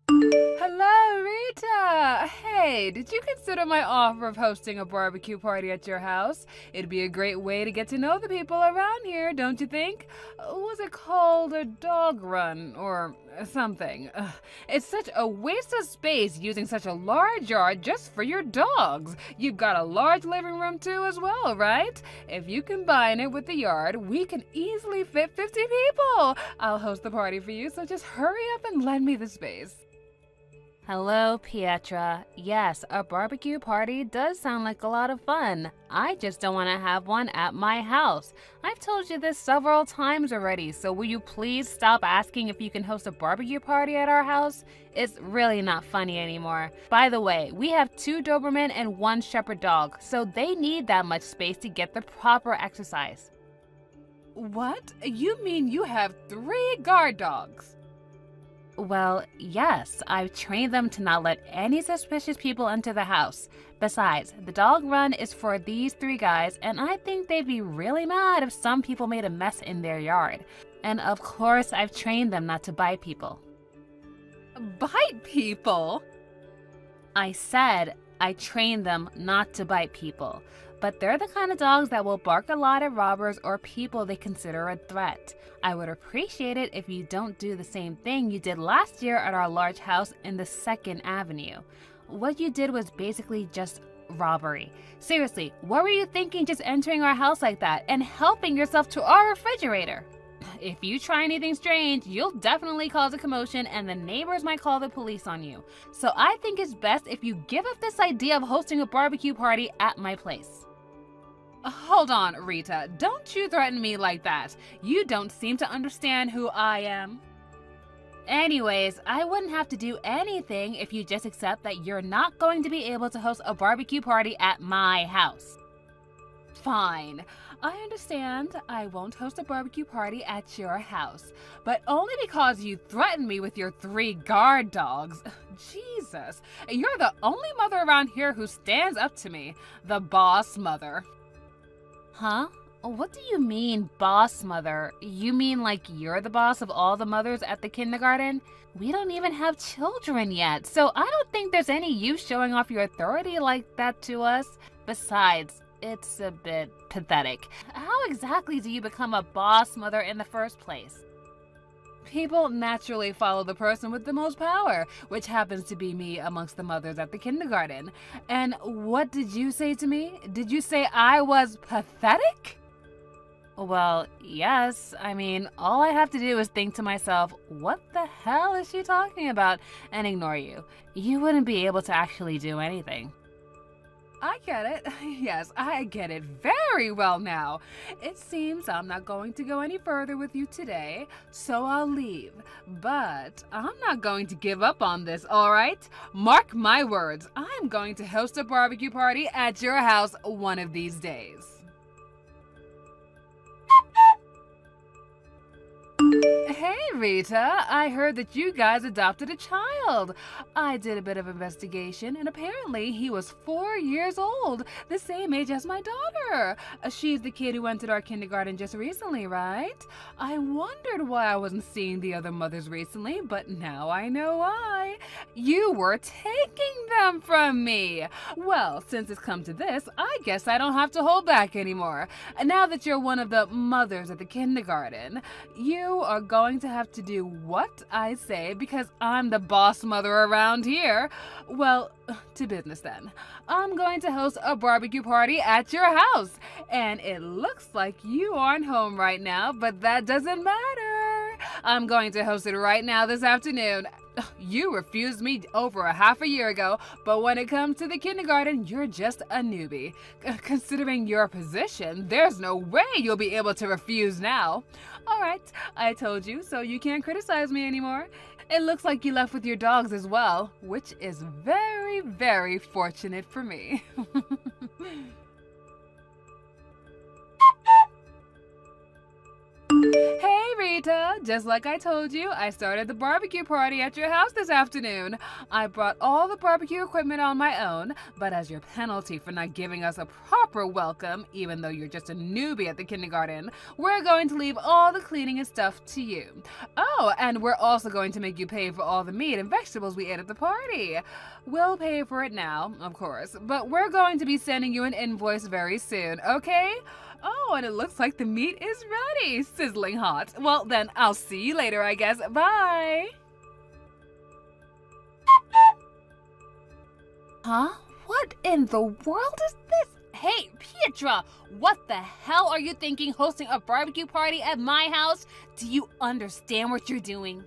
Hello, Rita! Hey, did you consider my offer of hosting a barbecue party at your house? It'd be a great way to get to know the people around here, don't you think? Was it called a dog run or something? It's such a waste of space using such a large yard just for your dogs. You've got a large living room too as well, right? If you combine it with the yard, we can easily fit 50 people. I'll host the party for you, so just hurry up and lend me the space. Hello, Pietra. Yes, a barbecue party does sound like a lot of fun. I just don't want to have one at my house. I've told you this several times already, so will you please stop asking if you can host a barbecue party at our house? It's really not funny anymore. By the way, we have 2 Doberman and 1 Shepherd dog, so they need that much space to get the proper exercise. What? You mean you have 3 guard dogs? Well, yes, I've trained them to not let any suspicious people enter the house. Besides, the dog run is for these 3 guys, and I think they'd be really mad if some people made a mess in their yard. And of course, I've trained them not to bite people. Bite people? I said I trained them not to bite people, but they're the kind of dogs that will bark a lot at robbers or people they consider a threat. I would appreciate it if you don't do the same thing you did last year at our large house in the 2nd Avenue. What you did was basically just robbery. Seriously, what were you thinking just entering our house like that and helping yourself to our refrigerator? If you try anything strange, you'll definitely cause a commotion and the neighbors might call the police on you. So I think it's best if you give up this idea of hosting a barbecue party at my place. Hold on, Rita. Don't you threaten me like that. You don't seem to understand who I am. Anyways, I wouldn't have to do anything if you just accept that you're not going to be able to host a barbecue party at my house. Fine. I understand I won't host a barbecue party at your house, but only because you threatened me with your 3 guard dogs. Jesus, you're the only mother around here who stands up to me. The boss mother. Huh? What do you mean, boss mother? You mean like you're the boss of all the mothers at the kindergarten? We don't even have children yet, so I don't think there's any use showing off your authority like that to us. Besides, it's a bit pathetic. How exactly do you become a boss mother in the first place? People naturally follow the person with the most power, which happens to be me amongst the mothers at the kindergarten. And what did you say to me? Did you say I was pathetic? Well, yes. I mean, all I have to do is think to myself, what the hell is she talking about? And ignore you. You wouldn't be able to actually do anything. I get it. Yes, I get it very well now. It seems I'm not going to go any further with you today, so I'll leave. But I'm not going to give up on this, all right? Mark my words. I'm going to host a barbecue party at your house one of these days. Hey, Rita, I heard that you guys adopted a child. I did a bit of investigation, and apparently he was 4 years old, the same age as my daughter. She's the kid who entered our kindergarten just recently, right? I wondered why I wasn't seeing the other mothers recently, but now I know why. You were taking them from me. Well, since it's come to this, I guess I don't have to hold back anymore. Now that you're one of the mothers at the kindergarten, you are going to have to do what I say because I'm the boss mother around here. Well, to business then. I'm going to host a barbecue party at your house, and it looks like you aren't home right now, but that doesn't matter. I'm going to host it right now this afternoon. You refused me over a half a year ago, but when it comes to the kindergarten, you're just a newbie. Considering your position, there's no way you'll be able to refuse now. All right, I told you, so you can't criticize me anymore. It looks like you left with your dogs as well, which is very, very fortunate for me. Hey, Rita, just like I told you, I started the barbecue party at your house this afternoon. I brought all the barbecue equipment on my own, but as your penalty for not giving us a proper welcome, even though you're just a newbie at the kindergarten, we're going to leave all the cleaning and stuff to you. Oh, and we're also going to make you pay for all the meat and vegetables we ate at the party. We'll pay for it now, of course, but we're going to be sending you an invoice very soon, okay? Oh, and it looks like the meat is ready. Sizzling hot. Well, then I'll see you later, I guess. Bye. Huh? What in the world is this? Hey, Pietra, what the hell are you thinking hosting a barbecue party at my house? Do you understand what you're doing?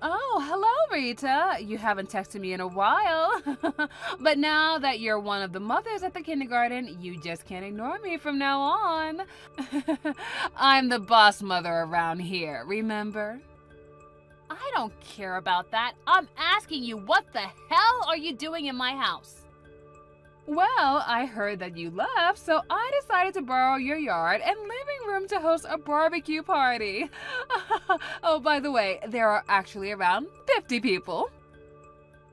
Oh, hello, Rita. You haven't texted me in a while. But now that you're one of the mothers at the kindergarten, you just can't ignore me from now on. I'm the boss mother around here, remember? I don't care about that. I'm asking you, what the hell are you doing in my house? Well, I heard that you left, so I decided to borrow your yard and living room to host a barbecue party. Oh, by the way, there are actually around 50 people.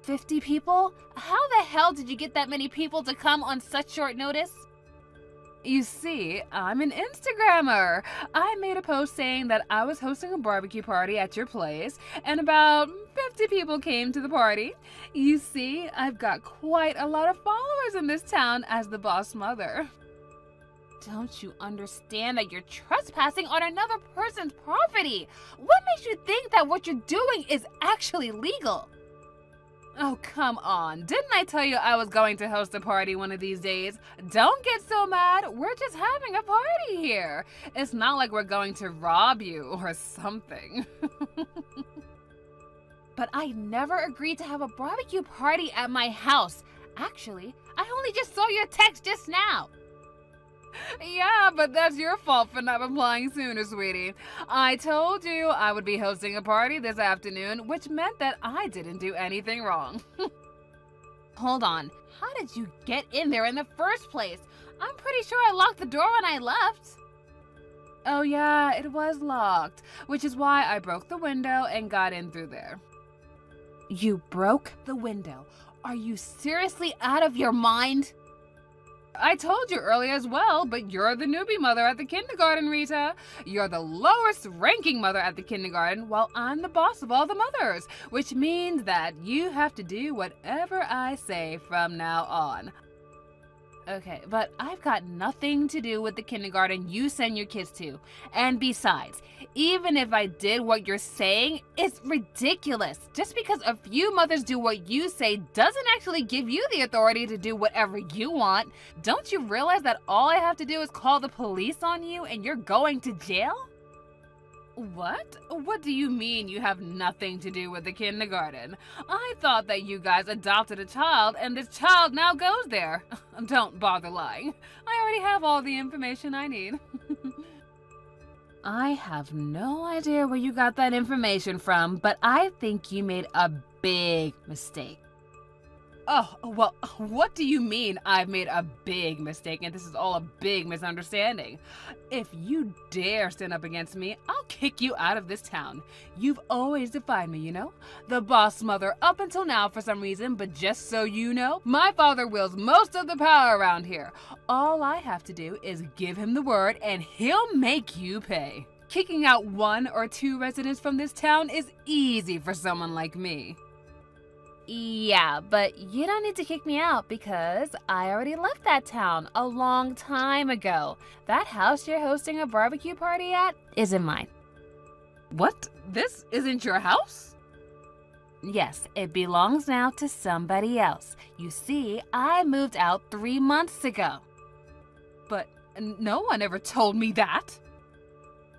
50 people? How the hell did you get that many people to come on such short notice? You see, I'm an Instagrammer. I made a post saying that I was hosting a barbecue party at your place, and about 50 people came to the party. You see, I've got quite a lot of followers in this town as the boss mother. Don't you understand that you're trespassing on another person's property? What makes you think that what you're doing is actually legal? Oh, come on. Didn't I tell you I was going to host a party one of these days? Don't get so mad. We're just having a party here. It's not like we're going to rob you or something. But I never agreed to have a barbecue party at my house. Actually, I only just saw your text just now. Yeah, but that's your fault for not replying sooner, sweetie. I told you I would be hosting a party this afternoon, which meant that I didn't do anything wrong. Hold on. How did you get in there in the first place? I'm pretty sure I locked the door when I left. Oh yeah, it was locked, which is why I broke the window and got in through there. You broke the window? Are you seriously out of your mind? I told you earlier as well, but you're the newbie mother at the kindergarten, Rita. You're the lowest ranking mother at the kindergarten, while I'm the boss of all the mothers, which means that you have to do whatever I say from now on. Okay, but I've got nothing to do with the kindergarten you send your kids to. And besides, even if I did what you're saying, it's ridiculous. Just because a few mothers do what you say doesn't actually give you the authority to do whatever you want. Don't you realize that all I have to do is call the police on you and you're going to jail? What? What do you mean you have nothing to do with the kindergarten? I thought that you guys adopted a child and this child now goes there. Don't bother lying. I already have all the information I need. I have no idea where you got that information from, but I think you made a big mistake. Oh, well, what do you mean I've made a big mistake and this is all a big misunderstanding? If you dare stand up against me, I'll kick you out of this town. You've always defied me, you know? The boss mother up until now for some reason, but just so you know, my father wields most of the power around here. All I have to do is give him the word and he'll make you pay. Kicking out 1 or 2 residents from this town is easy for someone like me. Yeah, but you don't need to kick me out because I already left that town a long time ago. That house you're hosting a barbecue party at isn't mine. What? This isn't your house? Yes, it belongs now to somebody else. You see, I moved out 3 months ago. But no one ever told me that.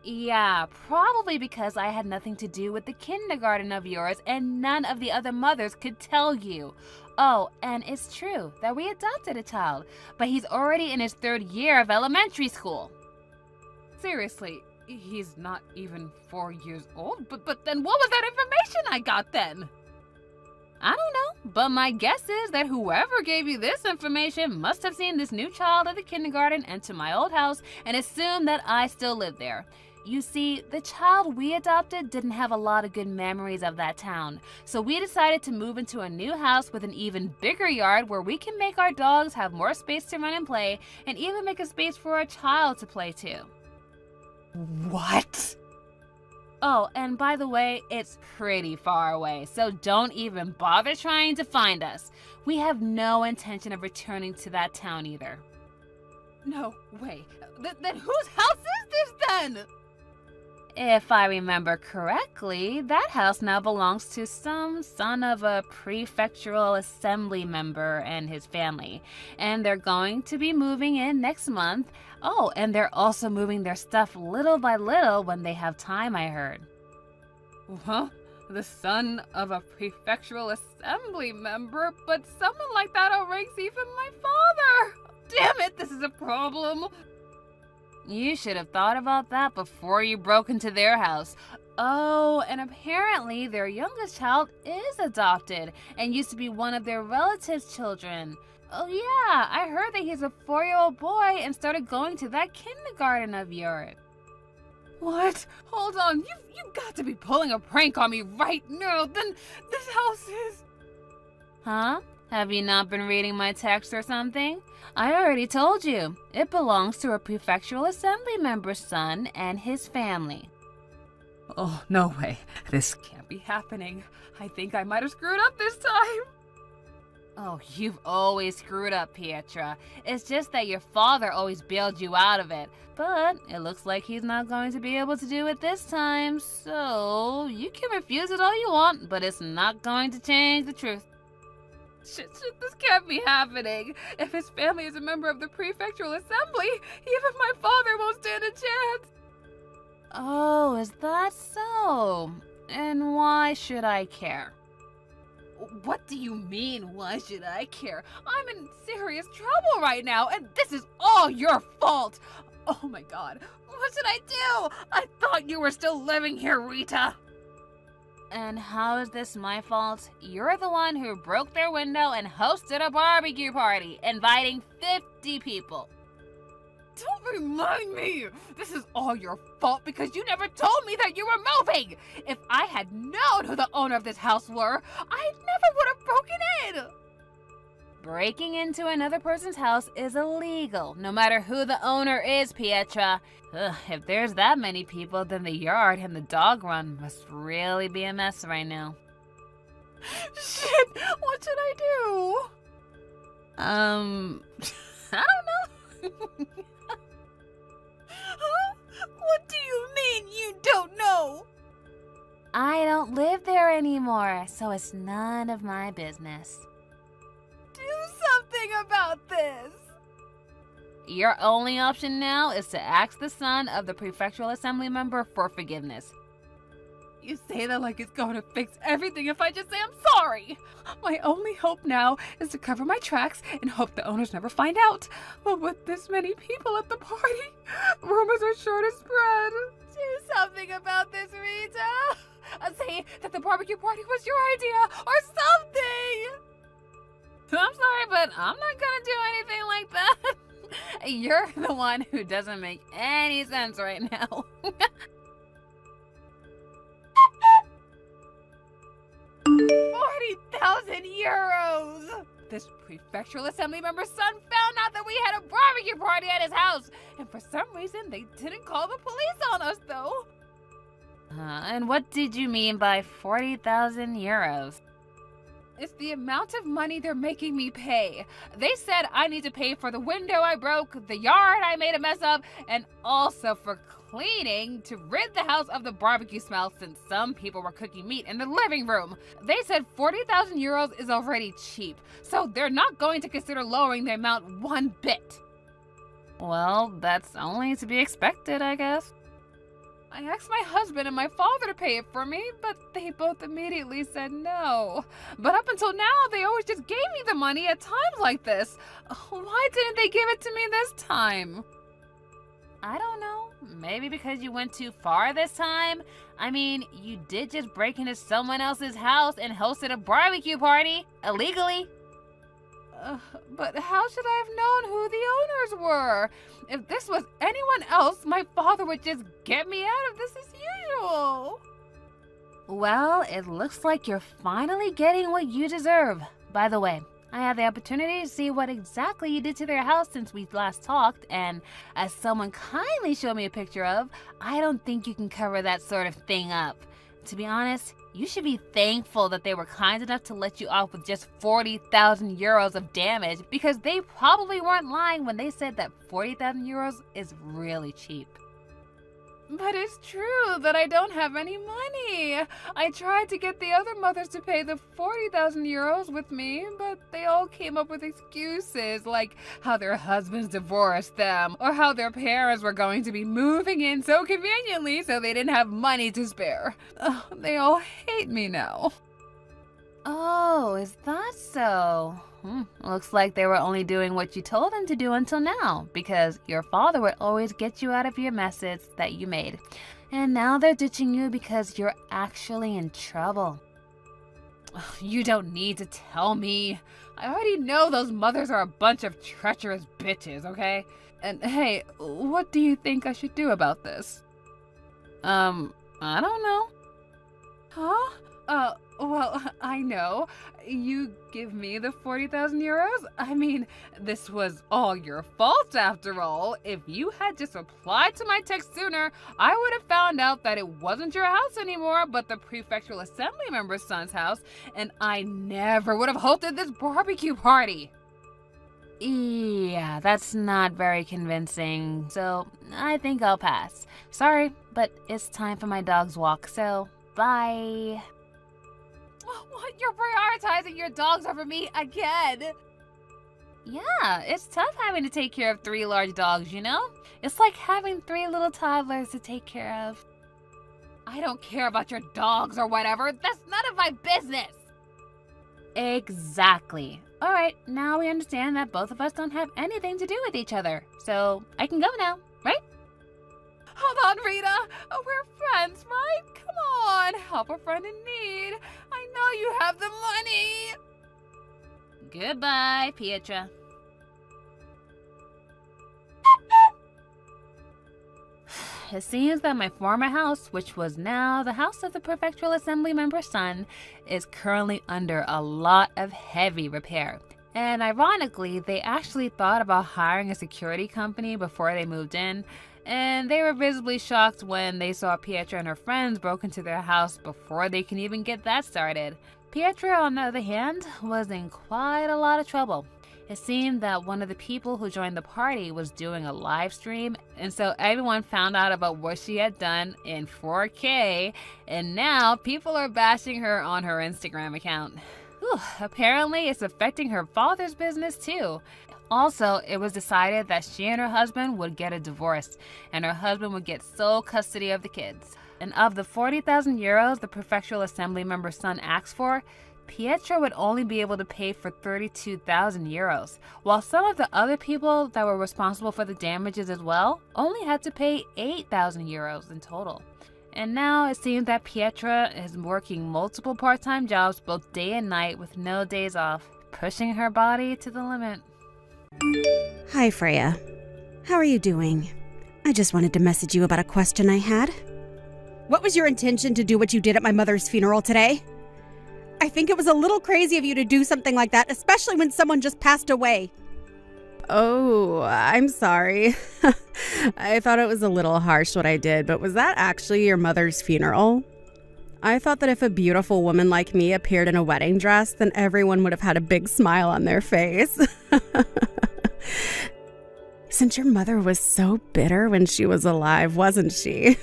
Yeah, probably because I had nothing to do with the kindergarten of yours and none of the other mothers could tell you. Oh, and it's true that we adopted a child, but he's already in his 3rd year of elementary school. Seriously, he's not even 4 years old? But then what was that information I got then? I don't know, but my guess is that whoever gave you this information must have seen this new child at the kindergarten enter my old house and assumed that I still live there. You see, the child we adopted didn't have a lot of good memories of that town, so we decided to move into a new house with an even bigger yard where we can make our dogs have more space to run and play, and even make a space for our child to play too. What? Oh, and by the way, it's pretty far away, so don't even bother trying to find us. We have no intention of returning to that town either. No way. Then whose house is this then? If I remember correctly, that house now belongs to some son of a prefectural assembly member and his family. And they're going to be moving in next month. Oh, and they're also moving their stuff little by little when they have time, I heard. Well, the son of a prefectural assembly member, but someone like that outranks even my father. Damn it, this is a problem. You should have thought about that before you broke into their house. Oh, and apparently their youngest child is adopted and used to be one of their relatives' children. Oh yeah, I heard that he's a 4-year-old boy and started going to that kindergarten of yours. What? Hold on, you've got to be pulling a prank on me right now. Then this house is... Huh? Have you not been reading my text or something? I already told you. It belongs to a prefectural assembly member's son and his family. Oh, no way. This can't be happening. I think I might have screwed up this time. Oh, you've always screwed up, Pietra. It's just that your father always bailed you out of it. But it looks like he's not going to be able to do it this time. So you can refuse it all you want, but it's not going to change the truth. Shit, this can't be happening. If his family is a member of the prefectural assembly, even my father won't stand a chance. Oh, is that so? And why should I care? What do you mean, why should I care? I'm in serious trouble right now, and this is all your fault. Oh my god, what should I do? I thought you were still living here, Rita. And how is this my fault? You're the one who broke their window and hosted a barbecue party, inviting 50 people. Don't remind me! This is all your fault because you never told me that you were moving! If I had known who the owner of this house were, I never would have broken in! Breaking into another person's house is illegal, no matter who the owner is, Pietra. Ugh, if there's that many people, then the yard and the dog run must really be a mess right now. Shit! What should I do? I don't know. Huh? What do you mean you don't know? I don't live there anymore, so it's none of my business. Do something about this! Your only option now is to ask the son of the prefectural assembly member for forgiveness. You say that like it's going to fix everything if I just say I'm sorry. My only hope now is to cover my tracks and hope the owners never find out. But with this many people at the party, rumors are sure to spread. Do something about this, Rita. Say that the barbecue party was your idea or something. I'm sorry, but I'm not gonna do anything like that. You're the one who doesn't make any sense right now. 40,000 euros! This prefectural assembly member's son found out that we had a barbecue party at his house, and for some reason they didn't call the police on us, though. And what did you mean by 40,000 euros? It's the amount of money they're making me pay. They said I need to pay for the window I broke, the yard I made a mess of, and also for cleaning to rid the house of the barbecue smell since some people were cooking meat in the living room. They said 40,000 euros is already cheap, so they're not going to consider lowering the amount one bit. Well, that's only to be expected, I guess. I asked my husband and my father to pay it for me, but they both immediately said no. But up until now, they always just gave me the money at times like this. Why didn't they give it to me this time? I don't know. Maybe because you went too far this time? I mean, you did just break into someone else's house and hosted a barbecue party, illegally. But how should I have known who the owners were? If this was anyone else, my father would just get me out of this as usual. Well, it looks like you're finally getting what you deserve. By the way, I had the opportunity to see what exactly you did to their house since we last talked, and as someone kindly showed me a picture of, I don't think you can cover that sort of thing up. To be honest, you should be thankful that they were kind enough to let you off with just 40,000 euros of damage, because they probably weren't lying when they said that 40,000 euros is really cheap. But it's true that I don't have any money. I tried to get the other mothers to pay the 40,000 euros with me, but they all came up with excuses, like how their husbands divorced them, or how their parents were going to be moving in so conveniently so they didn't have money to spare. They all hate me now. Oh, is that so? Looks like they were only doing what you told them to do until now, because your father would always get you out of your messes that you made. And now they're ditching you because you're actually in trouble. You don't need to tell me. I already know those mothers are a bunch of treacherous bitches, okay? And hey, what do you think I should do about this? I don't know. Huh? Well, I know. You give me the 40,000 euros? I mean, this was all your fault after all. If you had just replied to my text sooner, I would have found out that it wasn't your house anymore, but the prefectural assembly member's son's house, and I never would have hosted this barbecue party. Yeah, that's not very convincing, so I think I'll pass. Sorry, but it's time for my dog's walk, so bye. What? You're prioritizing your dogs over me again? Yeah, it's tough having to take care of 3 large dogs, you know? It's like having 3 little toddlers to take care of. I don't care about your dogs or whatever. That's none of my business. Exactly. All right, now we understand that both of us don't have anything to do with each other. So I can go now, right? Hold on, Rita. We're friends, right? Come on, help a friend in need. I know you have the money. Goodbye, Pietra. It seems that my former house, which was now the house of the prefectural assembly member's son, is currently under a lot of heavy repair. And ironically, they actually thought about hiring a security company before they moved in, and they were visibly shocked when they saw Pietra and her friends broke into their house before they can even get that started. Pietra, on the other hand, was in quite a lot of trouble. It seemed that one of the people who joined the party was doing a live stream, and so everyone found out about what she had done in 4K, and now people are bashing her on her Instagram account. Whew, apparently it's affecting her father's business too. Also, it was decided that she and her husband would get a divorce, and her husband would get sole custody of the kids. And of the 40,000 euros the prefectural assembly member's son asked for, Pietra would only be able to pay for 32,000 euros, while some of the other people that were responsible for the damages as well only had to pay 8,000 euros in total. And now it seems that Pietra is working multiple part-time jobs both day and night with no days off, pushing her body to the limit. Hi, Freya. How are you doing? I just wanted to message you about a question I had. What was your intention to do what you did at my mother's funeral today? I think it was a little crazy of you to do something like that, especially when someone just passed away. Oh, I'm sorry. I thought it was a little harsh what I did, but was that actually your mother's funeral? I thought that if a beautiful woman like me appeared in a wedding dress, then everyone would have had a big smile on their face. Since your mother was so bitter when she was alive, wasn't she?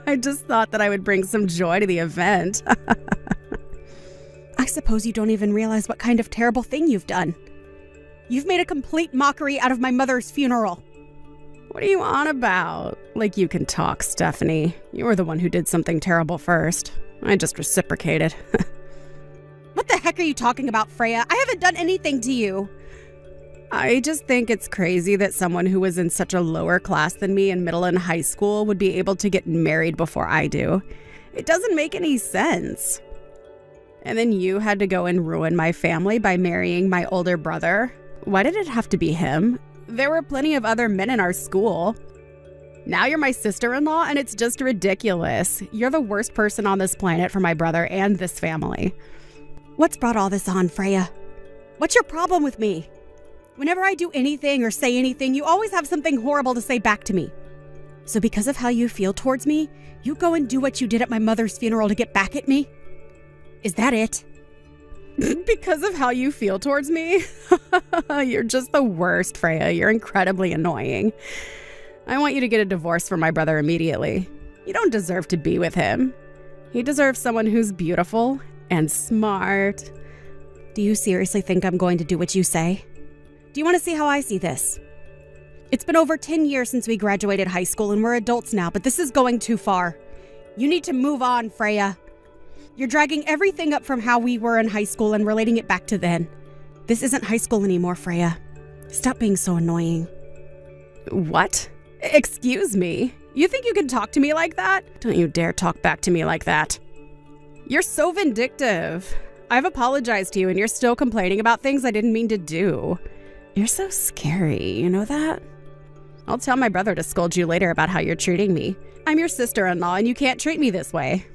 I just thought that I would bring some joy to the event. I suppose you don't even realize what kind of terrible thing you've done. You've made a complete mockery out of my mother's funeral. What are you on about? Like you can talk, Stephanie. You were the one who did something terrible first. I just reciprocated. What the heck are you talking about, Freya? I haven't done anything to you. I just think it's crazy that someone who was in such a lower class than me in middle and high school would be able to get married before I do. It doesn't make any sense. And then you had to go and ruin my family by marrying my older brother. Why did it have to be him? There were plenty of other men in our school. Now you're my sister-in-law, and it's just ridiculous. You're the worst person on this planet for my brother and this family. What's brought all this on, Freya? What's your problem with me? Whenever I do anything or say anything, you always have something horrible to say back to me. So because of how you feel towards me, you go and do what you did at my mother's funeral to get back at me? Is that it? Because of how you feel towards me? You're just the worst, Freya. You're incredibly annoying. I want you to get a divorce from my brother immediately. You don't deserve to be with him. He deserves someone who's beautiful and smart. Do you seriously think I'm going to do what you say? Do you want to see how I see this? It's been over 10 years since we graduated high school and we're adults now, but this is going too far. You need to move on, Freya. You're dragging everything up from how we were in high school and relating it back to then. This isn't high school anymore, Freya. Stop being so annoying. What? Excuse me? You think you can talk to me like that? Don't you dare talk back to me like that. You're so vindictive. I've apologized to you and you're still complaining about things I didn't mean to do. You're so scary, you know that? I'll tell my brother to scold you later about how you're treating me. I'm your sister-in-law and you can't treat me this way.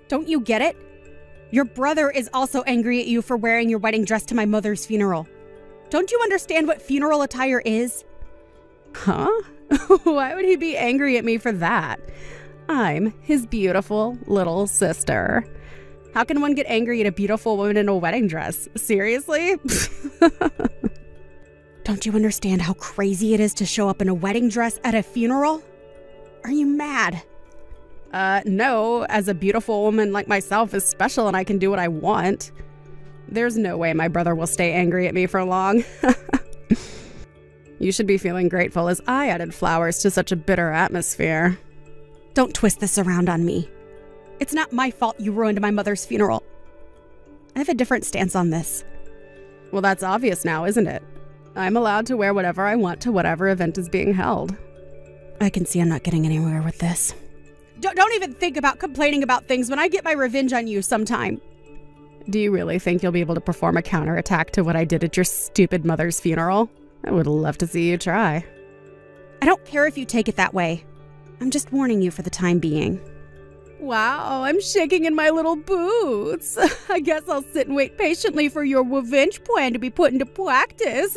Don't you get it? Your brother is also angry at you for wearing your wedding dress to my mother's funeral. Don't you understand what funeral attire is? Huh? Why would he be angry at me for that? I'm his beautiful little sister. How can one get angry at a beautiful woman in a wedding dress? Seriously? Don't you understand how crazy it is to show up in a wedding dress at a funeral? Are you mad? No, as a beautiful woman like myself is special and I can do what I want. There's no way my brother will stay angry at me for long. You should be feeling grateful as I added flowers to such a bitter atmosphere. Don't twist this around on me. It's not my fault you ruined my mother's funeral. I have a different stance on this. Well, that's obvious now, isn't it? I'm allowed to wear whatever I want to whatever event is being held. I can see I'm not getting anywhere with this. Don't even think about complaining about things when I get my revenge on you sometime. Do you really think you'll be able to perform a counterattack to what I did at your stupid mother's funeral? I would love to see you try. I don't care if you take it that way. I'm just warning you for the time being. Wow, I'm shaking in my little boots. I guess I'll sit and wait patiently for your revenge plan to be put into practice.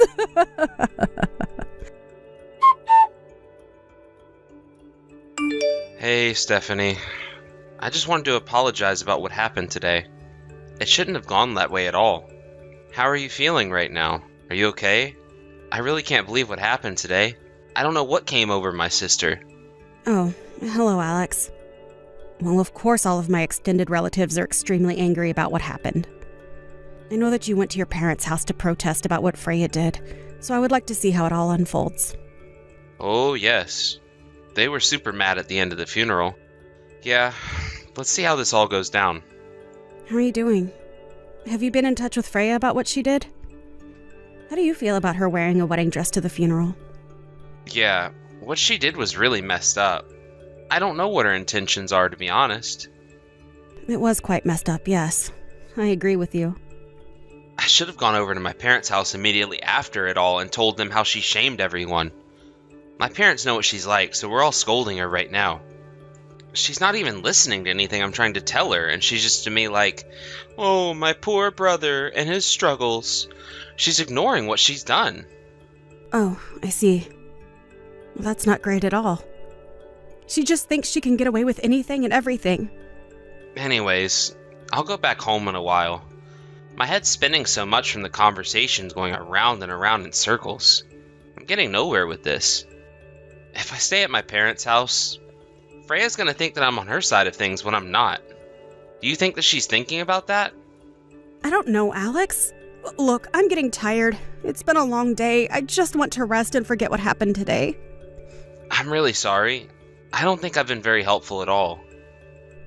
Hey, Stephanie. I just wanted to apologize about what happened today. It shouldn't have gone that way at all. How are you feeling right now? Are you okay? I really can't believe what happened today. I don't know what came over my sister. Oh, hello, Alex. Well, of course all of my extended relatives are extremely angry about what happened. I know that you went to your parents' house to protest about what Freya did, so I would like to see how it all unfolds. Oh, yes. They were super mad at the end of the funeral. Yeah, let's see how this all goes down. How are you doing? Have you been in touch with Freya about what she did? How do you feel about her wearing a wedding dress to the funeral? Yeah, what she did was really messed up. I don't know what her intentions are, to be honest. It was quite messed up, yes. I agree with you. I should have gone over to my parents' house immediately after it all and told them how she shamed everyone. My parents know what she's like, so we're all scolding her right now. She's not even listening to anything I'm trying to tell her, and she's just to me like, oh, my poor brother and his struggles. She's ignoring what she's done. Oh, I see. Well, that's not great at all. She just thinks she can get away with anything and everything. Anyways, I'll go back home in a while. My head's spinning so much from the conversations going around and around in circles. I'm getting nowhere with this. If I stay at my parents' house, Freya's gonna think that I'm on her side of things when I'm not. Do you think that she's thinking about that? I don't know, Alex. Look, I'm getting tired. It's been a long day. I just want to rest and forget what happened today. I'm really sorry. I don't think I've been very helpful at all.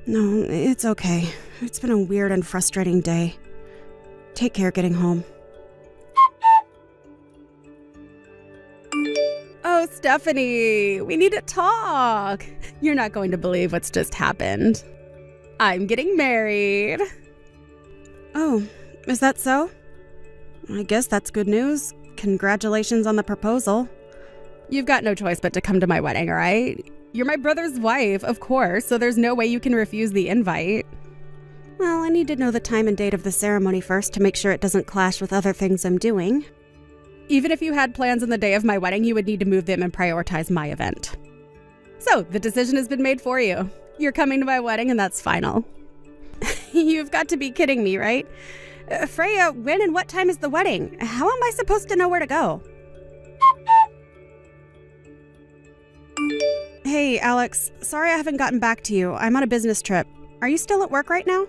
No, it's okay. It's been a weird and frustrating day. Take care getting home. Oh, Stephanie, we need to talk. You're not going to believe what's just happened. I'm getting married. Oh, is that so? I guess that's good news. Congratulations on the proposal. You've got no choice but to come to my wedding, right? You're my brother's wife, of course, so there's no way you can refuse the invite. Well, I need to know the time and date of the ceremony first to make sure it doesn't clash with other things I'm doing. Even if you had plans on the day of my wedding, you would need to move them and prioritize my event. So, the decision has been made for you. You're coming to my wedding and that's final. You've got to be kidding me, right? Freya, when and what time is the wedding? How am I supposed to know where to go? Hey, Alex. Sorry I haven't gotten back to you. I'm on a business trip. Are you still at work right now?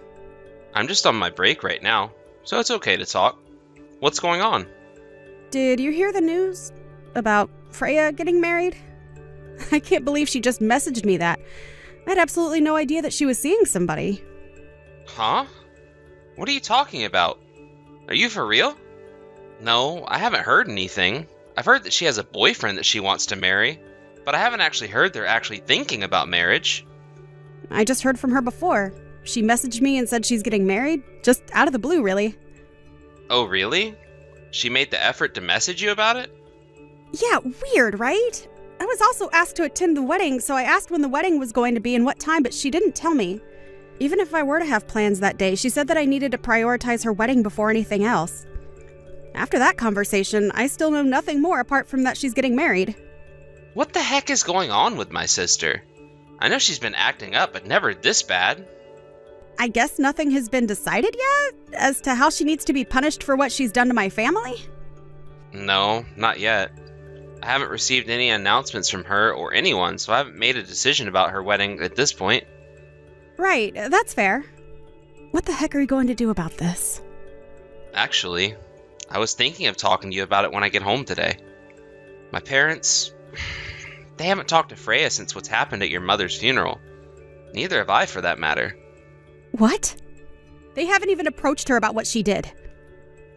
I'm just on my break right now, so it's okay to talk. What's going on? Did you hear the news about Freya getting married? I can't believe she just messaged me that. I had absolutely no idea that she was seeing somebody. Huh? What are you talking about? Are you for real? No, I haven't heard anything. I've heard that she has a boyfriend that she wants to marry, but I haven't actually heard they're actually thinking about marriage. I just heard from her before. She messaged me and said she's getting married, just out of the blue, really. Oh, really? She made the effort to message you about it? Yeah, weird, right? I was also asked to attend the wedding, so I asked when the wedding was going to be and what time, but she didn't tell me. Even if I were to have plans that day, she said that I needed to prioritize her wedding before anything else. After that conversation, I still know nothing more apart from that she's getting married. What the heck is going on with my sister? I know she's been acting up, but never this bad. I guess nothing has been decided yet as to how she needs to be punished for what she's done to my family? No, not yet. I haven't received any announcements from her or anyone, so I haven't made a decision about her wedding at this point. Right, that's fair. What the heck are you going to do about this? Actually, I was thinking of talking to you about it when I get home today. My parents, they haven't talked to Freya since what's happened at your mother's funeral. Neither have I, for that matter. What? They haven't even approached her about what she did.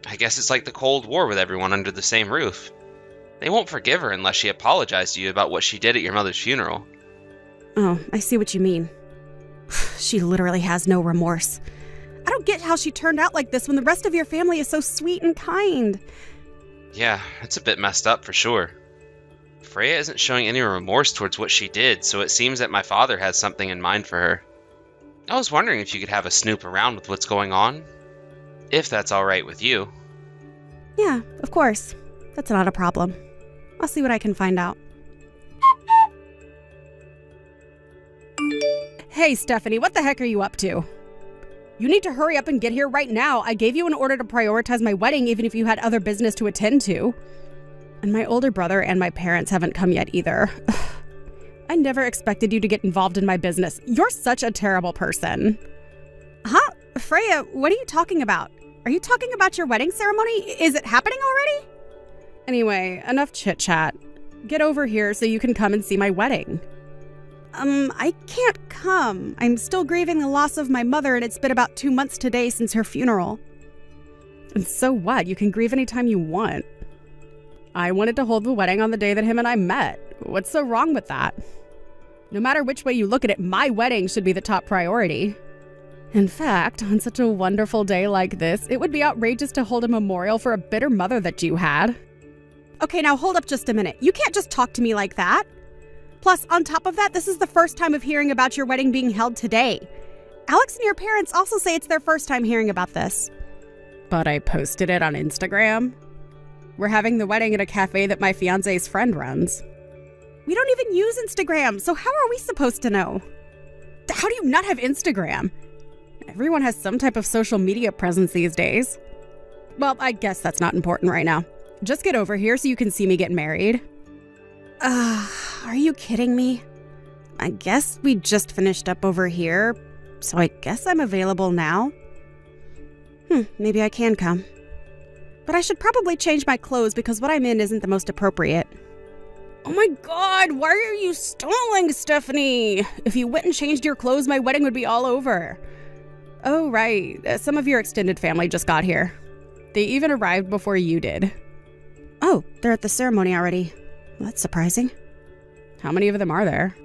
I guess it's like the Cold War with everyone under the same roof. They won't forgive her unless she apologized to you about what she did at your mother's funeral. Oh, I see what you mean. She literally has no remorse. I don't get how she turned out like this when the rest of your family is so sweet and kind. Yeah, it's a bit messed up for sure. Freya isn't showing any remorse towards what she did, so it seems that my father has something in mind for her. I was wondering if you could have a snoop around with what's going on. If that's alright with you. Yeah, of course. That's not a problem. I'll see what I can find out. Hey, Stephanie, what the heck are you up to? You need to hurry up and get here right now. I gave you an order to prioritize my wedding even if you had other business to attend to. And my older brother and my parents haven't come yet either. I never expected you to get involved in my business. You're such a terrible person. Huh? Freya, what are you talking about? Are you talking about your wedding ceremony? Is it happening already? Anyway, enough chit-chat. Get over here so you can come and see my wedding. I can't come. I'm still grieving the loss of my mother, and it's been about 2 months today since her funeral. And so what? You can grieve anytime you want. I wanted to hold the wedding on the day that him and I met. What's so wrong with that? No matter which way you look at it, my wedding should be the top priority. In fact, on such a wonderful day like this, it would be outrageous to hold a memorial for a bitter mother that you had. Okay, now hold up just a minute. You can't just talk to me like that. Plus, on top of that, this is the first time of hearing about your wedding being held today. Alex and your parents also say it's their first time hearing about this. But I posted it on Instagram. We're having the wedding at a cafe that my fiancé's friend runs. We don't even use Instagram, so how are we supposed to know? How do you not have Instagram? Everyone has some type of social media presence these days. Well, I guess that's not important right now. Just get over here so you can see me get married. Are you kidding me? I guess we just finished up over here, so I guess I'm available now. Maybe I can come. But I should probably change my clothes because what I'm in isn't the most appropriate. Oh my god, why are you stalling, Stephanie? If you went and changed your clothes, my wedding would be all over. Oh, right. Some of your extended family just got here. They even arrived before you did. Oh, they're at the ceremony already. Well, that's surprising. How many of them are there?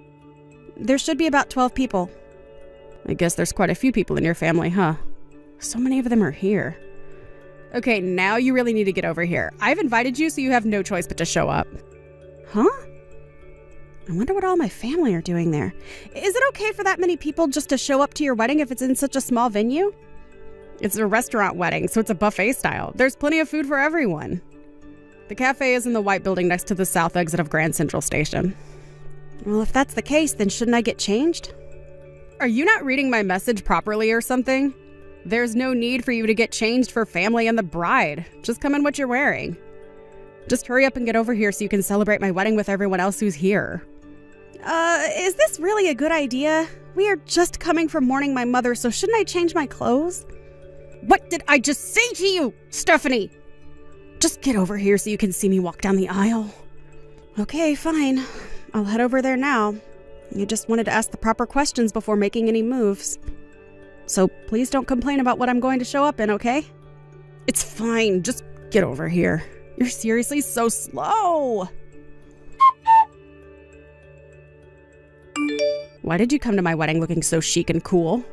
There should be about 12 people. I guess there's quite a few people in your family, huh? So many of them are here. Okay, now you really need to get over here. I've invited you, so you have no choice but to show up. Huh? I wonder what all my family are doing there. Is it okay for that many people just to show up to your wedding if it's in such a small venue? It's a restaurant wedding, so it's a buffet style. There's plenty of food for everyone. The cafe is in the white building next to the south exit of Grand Central Station. Well, if that's the case, then shouldn't I get changed? Are you not reading my message properly or something? There's no need for you to get changed for family and the bride. Just come in what you're wearing. Just hurry up and get over here so you can celebrate my wedding with everyone else who's here. Is this really a good idea? We are just coming from mourning my mother, so shouldn't I change my clothes? What did I just say to you, Stephanie? Just get over here so you can see me walk down the aisle. Okay, fine. I'll head over there now. You just wanted to ask the proper questions before making any moves. So please don't complain about what I'm going to show up in, okay? It's fine. Just get over here. You're seriously so slow. Why did you come to my wedding looking so chic and cool?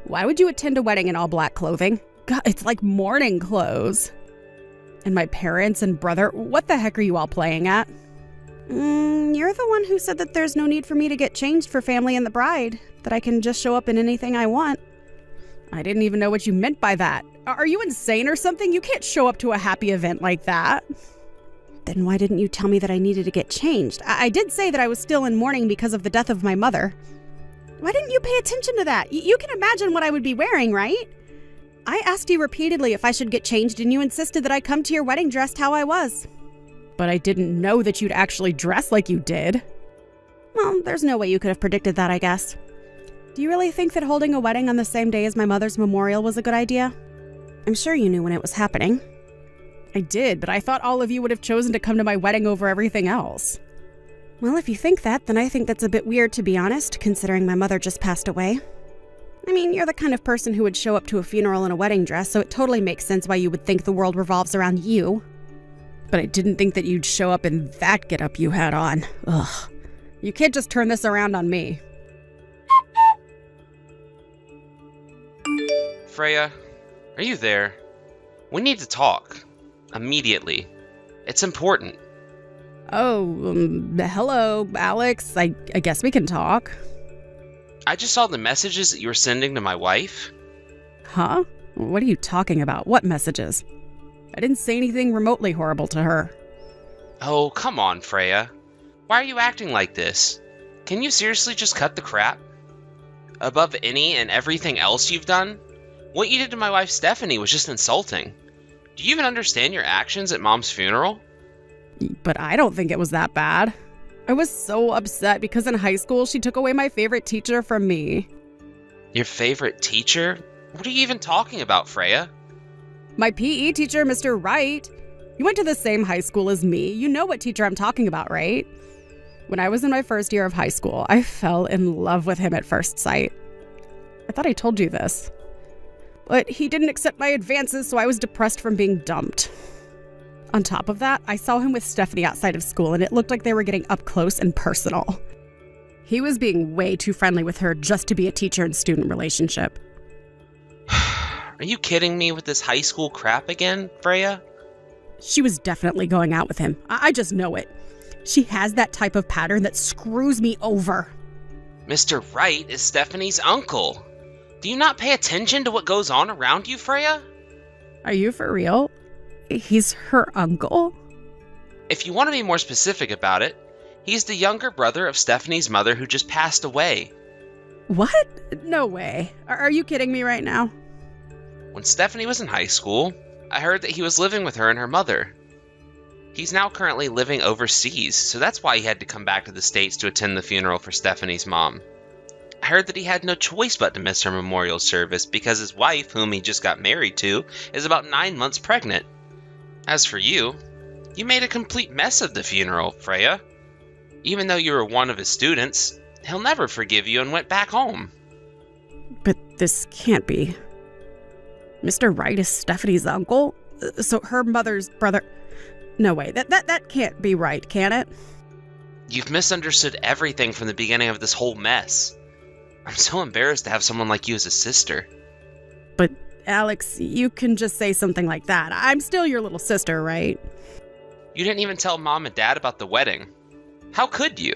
Why would you attend a wedding in all black clothing? God, it's like mourning clothes. And my parents and brother, what the heck are you all playing at? You're the one who said that there's no need for me to get changed for family and the bride, that I can just show up in anything I want. I didn't even know what you meant by that. Are you insane or something? You can't show up to a happy event like that. Then why didn't you tell me that I needed to get changed? I did say that I was still in mourning because of the death of my mother. Why didn't you pay attention to that? You can imagine what I would be wearing, right? I asked you repeatedly if I should get changed, and you insisted that I come to your wedding dressed how I was. But I didn't know that you'd actually dress like you did. Well, there's no way you could have predicted that, I guess. Do you really think that holding a wedding on the same day as my mother's memorial was a good idea? I'm sure you knew when it was happening. I did, but I thought all of you would have chosen to come to my wedding over everything else. Well, if you think that, then I think that's a bit weird, to be honest, considering my mother just passed away. I mean, you're the kind of person who would show up to a funeral in a wedding dress, so it totally makes sense why you would think the world revolves around you. But I didn't think that you'd show up in that getup you had on. Ugh. You can't just turn this around on me. Freya, are you there? We need to talk. Immediately. It's important. Oh, hello, Alex. I guess we can talk. I just saw the messages that you were sending to my wife. Huh? What are you talking about? What messages? I didn't say anything remotely horrible to her. Oh, come on, Freya. Why are you acting like this? Can you seriously just cut the crap? Above any and everything else you've done, what you did to my wife Stephanie was just insulting. Do you even understand your actions at Mom's funeral? But I don't think it was that bad. I was so upset because in high school she took away my favorite teacher from me. Your favorite teacher? What are you even talking about, Freya? My PE teacher, Mr. Wright. You went to the same high school as me. You know what teacher I'm talking about, right? When I was in my first year of high school, I fell in love with him at first sight. I thought I told you this. But he didn't accept my advances, so I was depressed from being dumped. On top of that, I saw him with Stephanie outside of school, and it looked like they were getting up close and personal. He was being way too friendly with her just to be a teacher and student relationship. Are you kidding me with this high school crap again, Freya? She was definitely going out with him. I just know it. She has that type of pattern that screws me over. Mr. Wright is Stephanie's uncle. Do you not pay attention to what goes on around you, Freya? Are you for real? He's her uncle? If you want to be more specific about it, he's the younger brother of Stephanie's mother who just passed away. What? No way. Are you kidding me right now? When Stephanie was in high school, I heard that he was living with her and her mother. He's now currently living overseas, so that's why he had to come back to the States to attend the funeral for Stephanie's mom. I heard that he had no choice but to miss her memorial service because his wife, whom he just got married to, is about 9 months pregnant. As for you, you made a complete mess of the funeral, Freya. Even though you were one of his students, he'll never forgive you and went back home. But this can't be. Mr. Wright is Stephanie's uncle? So her mother's brother... No way, that can't be right, can it? You've misunderstood everything from the beginning of this whole mess. I'm so embarrassed to have someone like you as a sister. But, Alex, you can just say something like that. I'm still your little sister, right? You didn't even tell Mom and Dad about the wedding. How could you?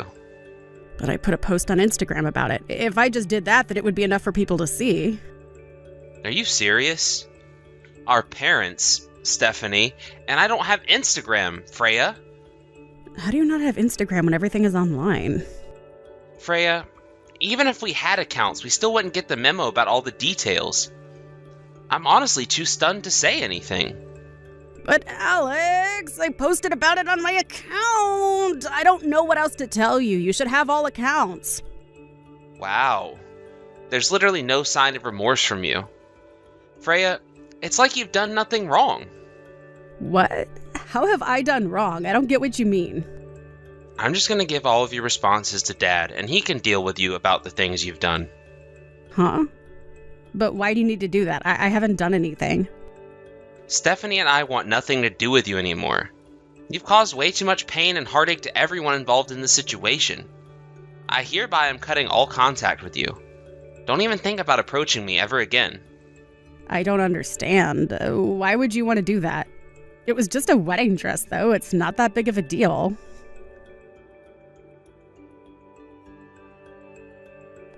But I put a post on Instagram about it. If I just did that, then it would be enough for people to see. Are you serious? Our parents, Stephanie, and I don't have Instagram, Freya. How do you not have Instagram when everything is online? Freya, even if we had accounts, we still wouldn't get the memo about all the details. I'm honestly too stunned to say anything. But Alex, I posted about it on my account. I don't know what else to tell you. You should have all accounts. Wow. There's literally no sign of remorse from you. Freya, it's like you've done nothing wrong. What? How have I done wrong? I don't get what you mean. I'm just going to give all of your responses to Dad, and he can deal with you about the things you've done. Huh? But why do you need to do that? I haven't done anything. Stephanie and I want nothing to do with you anymore. You've caused way too much pain and heartache to everyone involved in the situation. I hereby am cutting all contact with you. Don't even think about approaching me ever again. I don't understand. Why would you want to do that? It was just a wedding dress, though. It's not that big of a deal.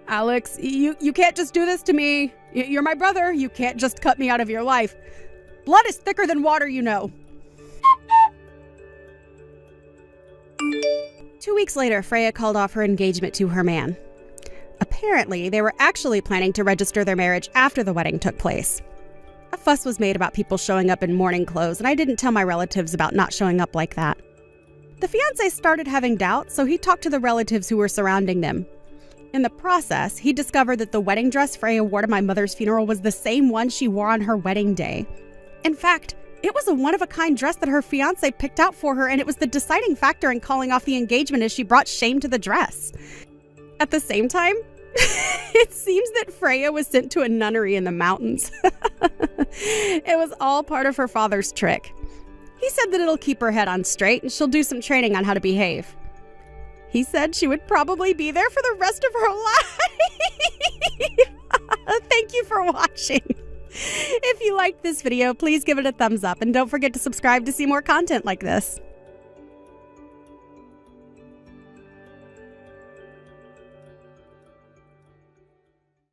Alex, you can't just do this to me. You're my brother. You can't just cut me out of your life. Blood is thicker than water, you know. 2 weeks later, Freya called off her engagement to her man. Apparently, they were actually planning to register their marriage after the wedding took place. A fuss was made about people showing up in mourning clothes, and I didn't tell my relatives about not showing up like that. The fiancé started having doubts, so he talked to the relatives who were surrounding them. In the process, he discovered that the wedding dress Freya wore to my mother's funeral was the same one she wore on her wedding day. In fact, it was a one-of-a-kind dress that her fiancé picked out for her, and it was the deciding factor in calling off the engagement as she brought shame to the dress. At the same time, it seems that Freya was sent to a nunnery in the mountains. It was all part of her father's trick. He said that it'll keep her head on straight and she'll do some training on how to behave. He said she would probably be there for the rest of her life. Thank you for watching. If you liked this video, please give it a thumbs up and don't forget to subscribe to see more content like this.